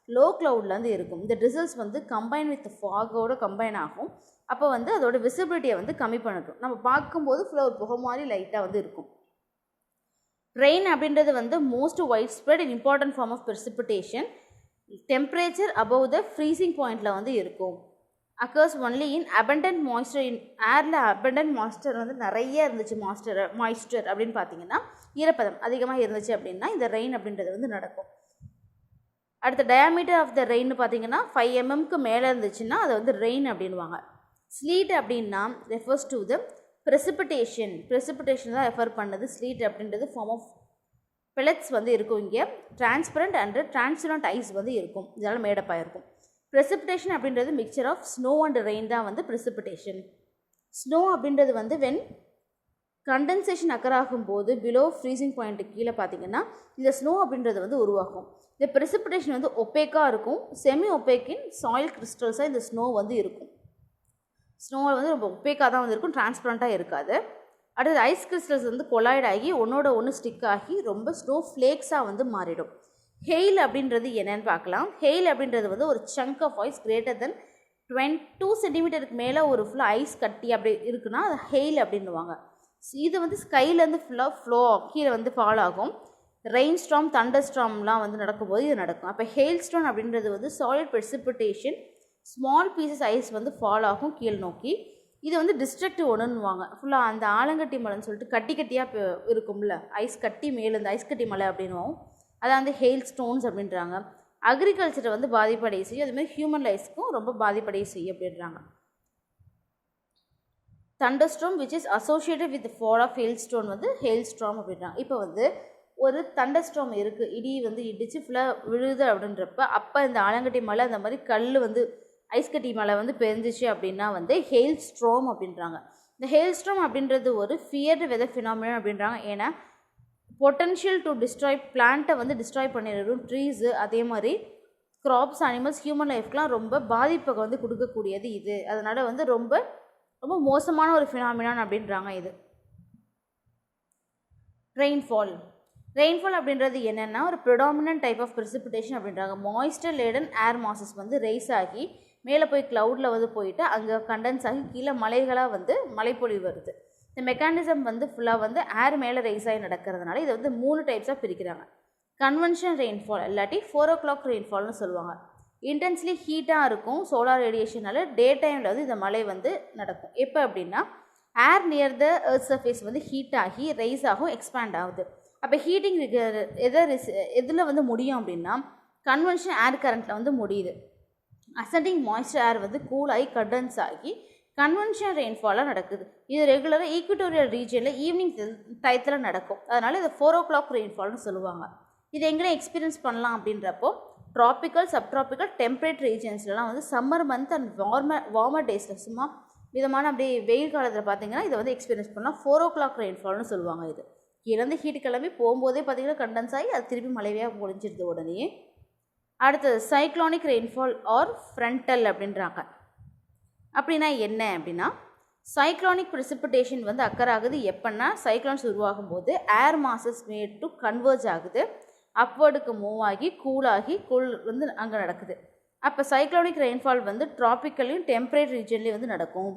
லோ கிளவுடில் வந்து இருக்கும். இந்த ட்ரிசில்ஸ் வந்து கம்பைன் வித் ஃபாகோட கம்பைன் ஆகும். அப்போ வந்து அதோட விசிபிலிட்டியை வந்து கம்மி பண்ணட்டும். நம்ம பார்க்கும்போது ஃபுல்லாக ஒரு புகை மாதிரி லைட்டாக வந்து இருக்கும். ரெயின் அப்படின்றது வந்து most widespread and important form of precipitation. Temperature above the freezing பாயிண்டில் வந்து இருக்கும். Occurs only in abundant moisture. In ஏரில் அபண்டன்ட் மாய்ஸ்டர் வந்து நிறைய இருந்துச்சு. மாய்ஸ்டர் அப்படின்னு பார்த்தீங்கன்னா ஈரப்பதம் அதிகமாக இருந்துச்சு அப்படின்னா இந்த ரெயின் அப்படின்றது வந்து நடக்கும். அடுத்த டயாமீட்டர் ஆஃப் த ரெயின் பார்த்தீங்கன்னா 5 mmக்கு மேலே இருந்துச்சுன்னா அதை வந்து ரெயின் அப்படின்வாங்க. ஸ்லீட் அப்படின்னா ரெஃபர்ஸ் டு த ப்ரெசிபிடேஷன் தான் ரெஃபர் பண்ணுது. ஸ்லீட் அப்படின்றது ஃபார்ம் ஆஃப் பெலட்ஸ் வந்து இருக்கும். இங்கே டிரான்ஸ்பரண்ட் அண்ட் டிரான்ஸ்பரண்ட் ஐஸ் வந்து இருக்கும். இதனால் மேடப்பாக இருக்கும். ப்ரெசிபிடேஷன் அப்படின்றது mixture of snow and rain தான் வந்து ப்ரெசிபிடேஷன். ஸ்னோ அப்படின்றது வந்து வென் கண்டென்சேஷன் அக்கர் ஆகும்போது பிலோ ஃப்ரீசிங் பாயிண்ட்டு கீழே பார்த்தீங்கன்னா இந்த ஸ்னோ அப்படின்றது வந்து உருவாகும். இந்த ப்ரெசிபிடேஷன் வந்து ஒப்பேக்காக இருக்கும். செமி ஒப்பேக்கின் சாயில் கிறிஸ்டல்ஸாக இந்த ஸ்னோ வந்து இருக்கும். ஸ்னோ வந்து ரொம்ப ஒப்பேக்காக தான் வந்து இருக்கும், டிரான்ஸ்பரண்ட்டாக இருக்காது. அடுத்தது ஐஸ் கிறிஸ்டல்ஸ் வந்து கொலாய்ட் ஆகி ஒன்றோட ஒன்று ஸ்டிக் ஆகி ரொம்ப ஸ்னோ ஃப்ளேக்ஸாக வந்து மாறிடும். ஹெயில் அப்படின்றது என்னென்னு பார்க்கலாம். ஹெயில் அப்படின்றது வந்து ஒரு chunk of ice greater than 22 சென்டிமீட்டருக்கு மேலே ஒரு ஃபுல்லாக ஐஸ் கட்டி அப்படி இருக்குன்னா அது ஹெயில் அப்படின்னுவாங்க. இது வந்து ஸ்கைலேருந்து ஃபுல்லாக ஃப்ளோ கீழே வந்து ஃபால் ஆகும். ரெயின் ஸ்டார்ம், தண்டர் ஸ்டார்ம்லாம் வந்து நடக்கும்போது இது நடக்கும். அப்போ ஹெயில் ஸ்டோன் அப்படின்றது வந்து solid precipitation, small pieces ice வந்து ஃபால் ஆகும் கீழ் நோக்கி. இது வந்து டிஸ்ட்ரக்டிவ் ஒன்றுன்னுவாங்க. ஃபுல்லாக அந்த ஆலங்கட்டி மலைன்னு சொல்லிட்டு கட்டி கட்டியாக இருக்கும்ல ஐஸ் கட்டி, மேலே இந்த ஐஸ் கட்டி மலை அப்படின்னுவோம். அதான் வந்து ஹெயில் ஸ்டோன்ஸ் அப்படின்றாங்க. அக்ரிகல்ச்சரை வந்து பாதிப்படைய செய்யும், அதுமாதிரி ஹியூமன் லைஃப்ஸ்க்கும் ரொம்ப பாதிப்படைய செய்யும் அப்படின்றாங்க. Thunderstorm which is associated with fall of hailstone வந்து ஹெயில்ஸ்டார்ம் அப்படின்றாங்க. இப்போ வந்து ஒரு தண்டர்ஸ்டார்ம் இருக்குது, இடி வந்து இடித்து ஃபுல்லாக விழுது அப்படின்றப்ப அப்போ இந்த ஆலங்கட்டி மலை அந்த மாதிரி கல் வந்து ஐஸ் கட்டி மலை வந்து பெஞ்சிச்சு அப்படின்னா வந்து ஹெயில்ஸ்டார்ம் அப்படின்றாங்க. இந்த ஹெயில்ஸ்டார்ம் அப்படின்றது ஒரு ஃபியர்டு வெதர் ஃபினாமினன் அப்படின்றாங்க. ஏன்னா பொட்டன்ஷியல் டு டிஸ்ட்ராய் பிளான்ட்டை வந்து டிஸ்ட்ராய் பண்ணிடும், ட்ரீஸு, அதே மாதிரி க்ராப்ஸ், அனிமல்ஸ், ஹியூமன் லைஃப்க்கெலாம் ரொம்ப பாதிப்பை வந்து கொடுக்கக்கூடியது இது. அதனால் வந்து ரொம்ப ரொம்ப மோசமான ஒரு ஃபினாமினான் அப்படின்றாங்க இது. ரெயின்ஃபால் அப்படின்றது என்னென்னா ஒரு ப்ரிடாமினன்ட் டைப் ஆஃப் ப்ரெசிபிடேஷன் அப்படின்றாங்க. மாய்ஸ்டர் லேடன் ஏர் மாசஸ் வந்து ரைஸ் ஆகி மேலே போய் க்ளவுடில் வந்து போயிட்டு அங்கே கண்டென்ஸ் ஆகி கீழே மலைகளாக வந்து மழைப்பொழிவு வருது. இந்த மெக்கானிசம் வந்து ஃபுல்லாக வந்து ஏர் மேலே ரைஸ் ஆகி நடக்கிறதுனால இதை வந்து 3 டைப்ஸாக பிரிக்கிறாங்க. கன்வென்ஷனல் ரெயின்ஃபால் இல்லாட்டி 4 o'clock ரெயின்ஃபால்னு சொல்லுவாங்க. இன்டென்ஸ்லி ஹீட்டாக இருக்கும், சோலார் ரேடியேஷனால் டே டைமில் வந்து இந்த மழை வந்து நடக்கும். எப்போ அப்படின்னா ஏர் நியர் த எர்த் சர்ஃபேஸ் வந்து ஹீட் ஆகி ரைஸ் ஆகும், எக்ஸ்பேண்ட் ஆகுது. அப்போ ஹீட்டிங் எதில் வந்து முடியும் அப்படின்னா கன்வென்ஷனல் ஏர் கரண்ட்டில் வந்து முடியுது. அசெண்டிங் மாய்ஸ்டர் ஏர் வந்து கூலாகி கண்டென்ஸ் ஆகி கன்வென்ஷனல் ரெயின்ஃபாலாக நடக்குது. இது ரெகுலராக ஈக்குவட்டோரியல் ரீஜனில் ஈவினிங் டயத்தில் நடக்கும். அதனால் இதை 4 o'clock ரெயின்ஃபால்னு சொல்லுவாங்க. இது எங்கே எக்ஸ்பீரியன்ஸ் பண்ணலாம் அப்படின்றப்போ ட்ராபிக்கல், சப்ட்ராபிக்கல், டெம்பரேட் ரீஜன்ஸ்லாம் வந்து சம்மர் மந்த் அண்ட் வார்மர் டேஸில் சும்மா விதமான அப்படியே வெயில் காலத்தில் பார்த்தீங்கன்னா இதை வந்து எக்ஸ்பீரியன்ஸ் பண்ணலாம். 4 o'clock ரெயின்ஃபால்னு சொல்லுவாங்க. இது கீழேருந்து ஹீட்டு கிளம்பி போகும்போதே பார்த்தீங்கன்னா கண்டென்ஸ் ஆகி அது திருப்பி மழையாக பொழிஞ்சிருது உடனே. அடுத்தது சைக்ளோனிக் ரெயின்ஃபால் ஆர் ஃப்ரண்டல் அப்படின்றாங்க. அப்படின்னா என்ன அப்படின்னா சைக்ளோனிக் ப்ரெசிபிடேஷன் வந்து அக்கர் ஆகுது எப்போன்னா சைக்ளோன்ஸ் உருவாகும் போது ஏர் மாசஸ் மேட் டு கன்வர்ஜ் ஆகுது, அப்வர்டுக்கு மூவ் ஆகி கூலாகி வந்து அங்கே நடக்குது. அப்போ சைக்ளோனிக் ரெயின்ஃபால் வந்து ட்ராபிக்கல்லையும் டெம்பரேட் ரீஜன்லேயும் வந்து நடக்கும்.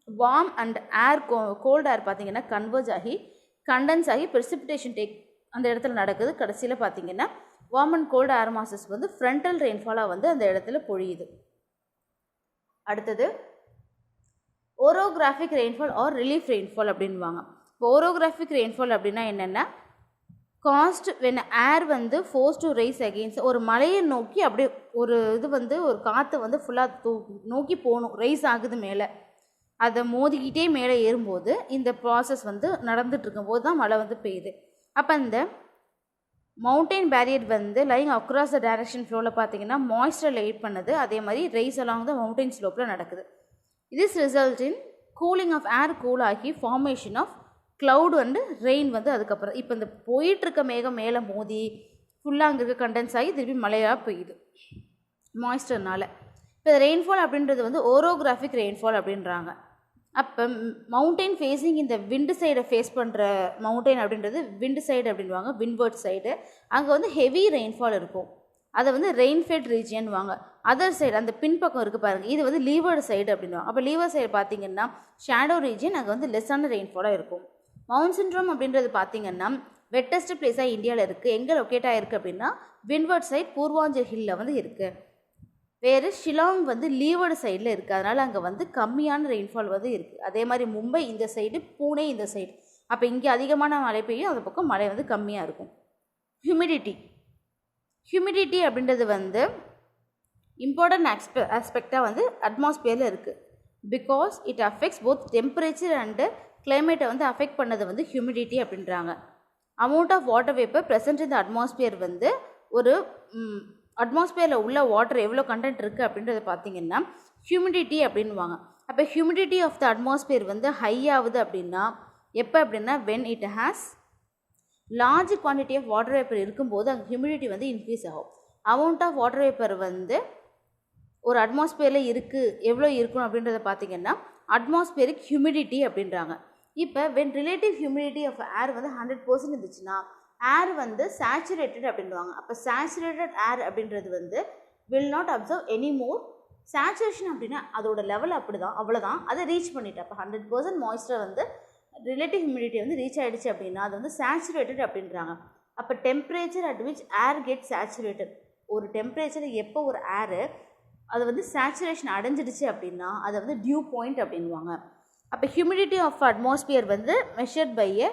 வார்ம் அண்ட் ஏர் கோல்டு ஏர் பார்த்திங்கன்னா கன்வர்ஜ் ஆகி கண்டென்ஸ் ஆகி ப்ரெசிபிடேஷன் அந்த இடத்துல நடக்குது. கடைசியில் பார்த்திங்கன்னா warm and cold air masses வந்து ஃப்ரண்டல் ரெயின்ஃபாலாக வந்து அந்த இடத்துல பொழியுது. அடுத்தது orographic rainfall or relief rainfall அப்படின்வாங்க. இப்போ ஓரோகிராஃபிக் ரெயின்ஃபால் அப்படின்னா என்னென்னா காஸ்ட் வென் ஏர் வந்து ஃபோர்ஸ் டு ரைஸ் அகெயின்ஸ்ட் ஒரு மலையை நோக்கி அப்படியே ஒரு இது வந்து ஒரு காற்று வந்து ஃபுல்லாக நோக்கி போகணும், ரைஸ் ஆகுது மேலே, அதை மோதிக்கிட்டே மேலே ஏறும்போது இந்த ப்ராசஸ் வந்து நடந்துட்டு இருக்கும்போது தான் மழை வந்து பெய்யுது. அப்போ இந்த மவுண்டெயின் பேரியர் வந்து லைங் அக்ராஸ் த டைரக்ஷன் ஃப்ளோவில் பார்த்தீங்கன்னா மாய்ஸ்டர் லைட் பண்ணுது, அதே மாதிரி ரைஸ் அலாங் த மவுண்டெயின் ஸ்லோப்பில் நடக்குது. This result in cooling of air cool ஆகி ஃபார்மேஷன் ஆஃப் க்ளவுட் வந்து ரெயின் வந்து அதுக்கப்புறம் இப்போ இந்த போயிட்டுருக்க மேகம் மேலே மோதி ஃபுல்லாக அங்கே இருக்க கண்டென்ஸ் ஆகி திருப்பி மழையாக பெய்யுது மாய்ஸ்டர்னால். இப்போ ரெயின்ஃபால் அப்படின்றது வந்து ஓரோகிராஃபிக் ரெயின்ஃபால் அப்படின்றாங்க. அப்போ மவுண்டெயின் ஃபேஸிங் இந்த விண்டு சைடை ஃபேஸ் பண்ணுற மவுண்டெயின் அப்படின்றது விண்டு சைடு அப்படின்வாங்க, விண்ட்வர்ட் சைடு. அங்கே வந்து ஹெவி ரெயின்ஃபால் இருக்கும், அதை வந்து ரெயின்ஃபெட் ரீஜியன் வாங்க. அதர் சைடு அந்த பின்பக்கம் இருக்குது பாருங்கள், இது வந்து லீவர்டு சைடு அப்படின்வாங்க. அப்போ லீவர் சைடு பார்த்தீங்கன்னா ஷேடோ ரீஜியன், அங்கே வந்து லெஸ்ஸான ரெயின்ஃபாலாக இருக்கும். மவுண்ட் சிண்ட்ரோம் அப்படின்றது பார்த்தீங்கன்னா வெட்டஸ்ட் பிளேஸாக இந்தியாவில் இருக்குது. எங்கே லொக்கேட் ஆகிருக்கு அப்படின்னா விண்ட்வர்ட் சைட் பூர்வாஞ்சல் ஹில்லில் வந்து இருக்குது. வேறு ஷிலாங் வந்து லீவர்டு சைடில் இருக்குது, அதனால் அங்கே வந்து கம்மியான ரெயின்ஃபால் வந்து இருக்குது. அதே மாதிரி மும்பை இந்த சைடு, பூனே இந்த சைடு. அப்போ இங்கே அதிகமான மழை பெய்யும், அந்த பக்கம் மழை வந்து கம்மியாக இருக்கும். ஹியூமிடிட்டி அப்படின்றது வந்து இம்பார்ட்டன்ட் ஆஸ்பெக்டாக வந்து அட்மாஸ்பியரில் இருக்குது. Because it affects both temperature and கிளைமேட்டை வந்து அஃபெக்ட் பண்ணது வந்து ஹியூமிடிட்டி அப்படின்றாங்க. Amount of water vapour present இந்த அட்மாஸ்பியர் வந்து ஒரு அட்மாஸ்பியரில் உள்ள வாட்டர் எவ்வளோ கண்டென்ட் இருக்குது அப்படின்றத பார்த்திங்கன்னா ஹியூமிடிட்டி அப்படின்வாங்க. அப்போ ஹியூமிடிட்டி ஆஃப் த அட்மாஸ்பியர் வந்து ஹை ஆகுது அப்படின்னா எப்போ அப்படின்னா when it has large quantity of water vapour இருக்கும்போது அங்கே ஹியூமிடிட்டி வந்து இன்க்ரீஸ் ஆகும். அமௌண்ட் ஆஃப் வாட்டர் வேப்பர் வந்து ஒரு அட்மாஸ்பியரில் இருக்குது எவ்வளோ இருக்கணும் அப்படின்றத பார்த்திங்கன்னா அட்மாஸ்பியரிக் ஹியூமிடிட்டி அப்படின்றாங்க. இப்போ when relative humidity of air வந்து 100% இருந்துச்சுன்னா ஏர் வந்து சேச்சுரேட்டட் அப்படின்வாங்க. அப்போ சேச்சுரேட்டட் ஏர் அப்படின்றது வந்து will not observe any more. Saturation அப்படின்னா அதோட லெவல் அப்படி தான், அவ்வளோதான், அதை ரீச் பண்ணிட்டு. அப்போ 100% மாய்ஸ்டர் வந்து ரிலேட்டிவ் ஹியூமிடிட்டி வந்து ரீச் ஆகிடுச்சு அப்படின்னா அது வந்து சேச்சுரேட்டட் அப்படின்றாங்க. அப்போ temperature at which air get saturated, ஒரு டெம்பரேச்சர் எப்போ ஒரு ஏரு அது வந்து சேச்சுரேஷன் அடைஞ்சிடுச்சு அப்படின்னா அதை வந்து டியூ பாயிண்ட் அப்படின்வாங்க. அப்போ ஹியூமிடிட்டி ஆஃப் அட்மாஸ்பியர் வந்து measured by a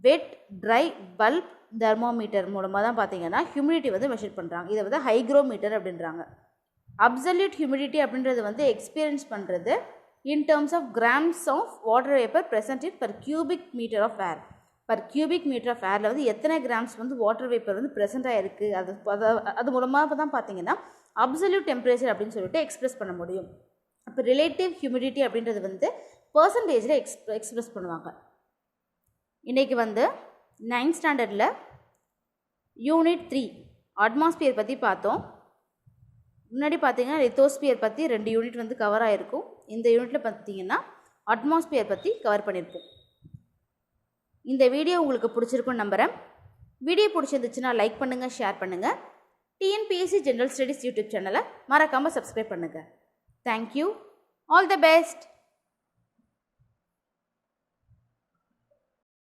wet, dry, bulb, thermometer மூலமாக தான் பார்த்தீங்கன்னா ஹியூமிடிட்டி வந்து மெஷர் பண்ணுறாங்க. இதை வந்து ஹைக்ரோமீட்டர் அப்படின்றாங்க. அப்சல்யூட் ஹியூமிடிட்டி அப்படின்றது வந்து எக்ஸ்பீரியன்ஸ் பண்ணுறது in terms of grams of water vapour present in per cubic metre of air. Per cubic metre of ஏரில் வந்து எத்தனை கிராம்ஸ் வந்து வாட்டர் வேப்பர் வந்து ப்ரெசென்ட் ஆகிருக்கு, அது மூலமாக தான் பார்த்தீங்கன்னா அப்சல்யூட் டெம்பரேச்சர் அப்படின்னு சொல்லிட்டு எக்ஸ்பிரஸ் பண்ண முடியும். அப்போ ரிலேட்டிவ் ஹியூமிடிட்டி அப்படின்றது வந்து பர்சன்டேஜில் எக்ஸ்பிரஸ் பண்ணுவாங்க. இன்றைக்கி வந்து 9th ஸ்டாண்டர்டில் யூனிட் 3 அட்மாஸ்பியர் பற்றி பார்த்தோம். முன்னாடி பார்த்தீங்கன்னா லித்தோஸ்பியர் பற்றி 2 யூனிட் வந்து கவர் ஆகிருக்கும். இந்த யூனிட்டில் பார்த்தீங்கன்னா அட்மாஸ்பியர் பற்றி கவர் பண்ணியிருப்போம். இந்த வீடியோ உங்களுக்கு பிடிச்சிருக்குன்னு நம்புகிறேன். வீடியோ பிடிச்சிருந்துச்சுன்னா லைக் பண்ணுங்கள், ஷேர் பண்ணுங்கள். டிஎன்பிஎஸ்சி ஜென்ரல் ஸ்டடீஸ் யூடியூப் சேனலை மறக்காமல் சப்ஸ்கிரைப் பண்ணுங்கள். தேங்க்யூ. All the best.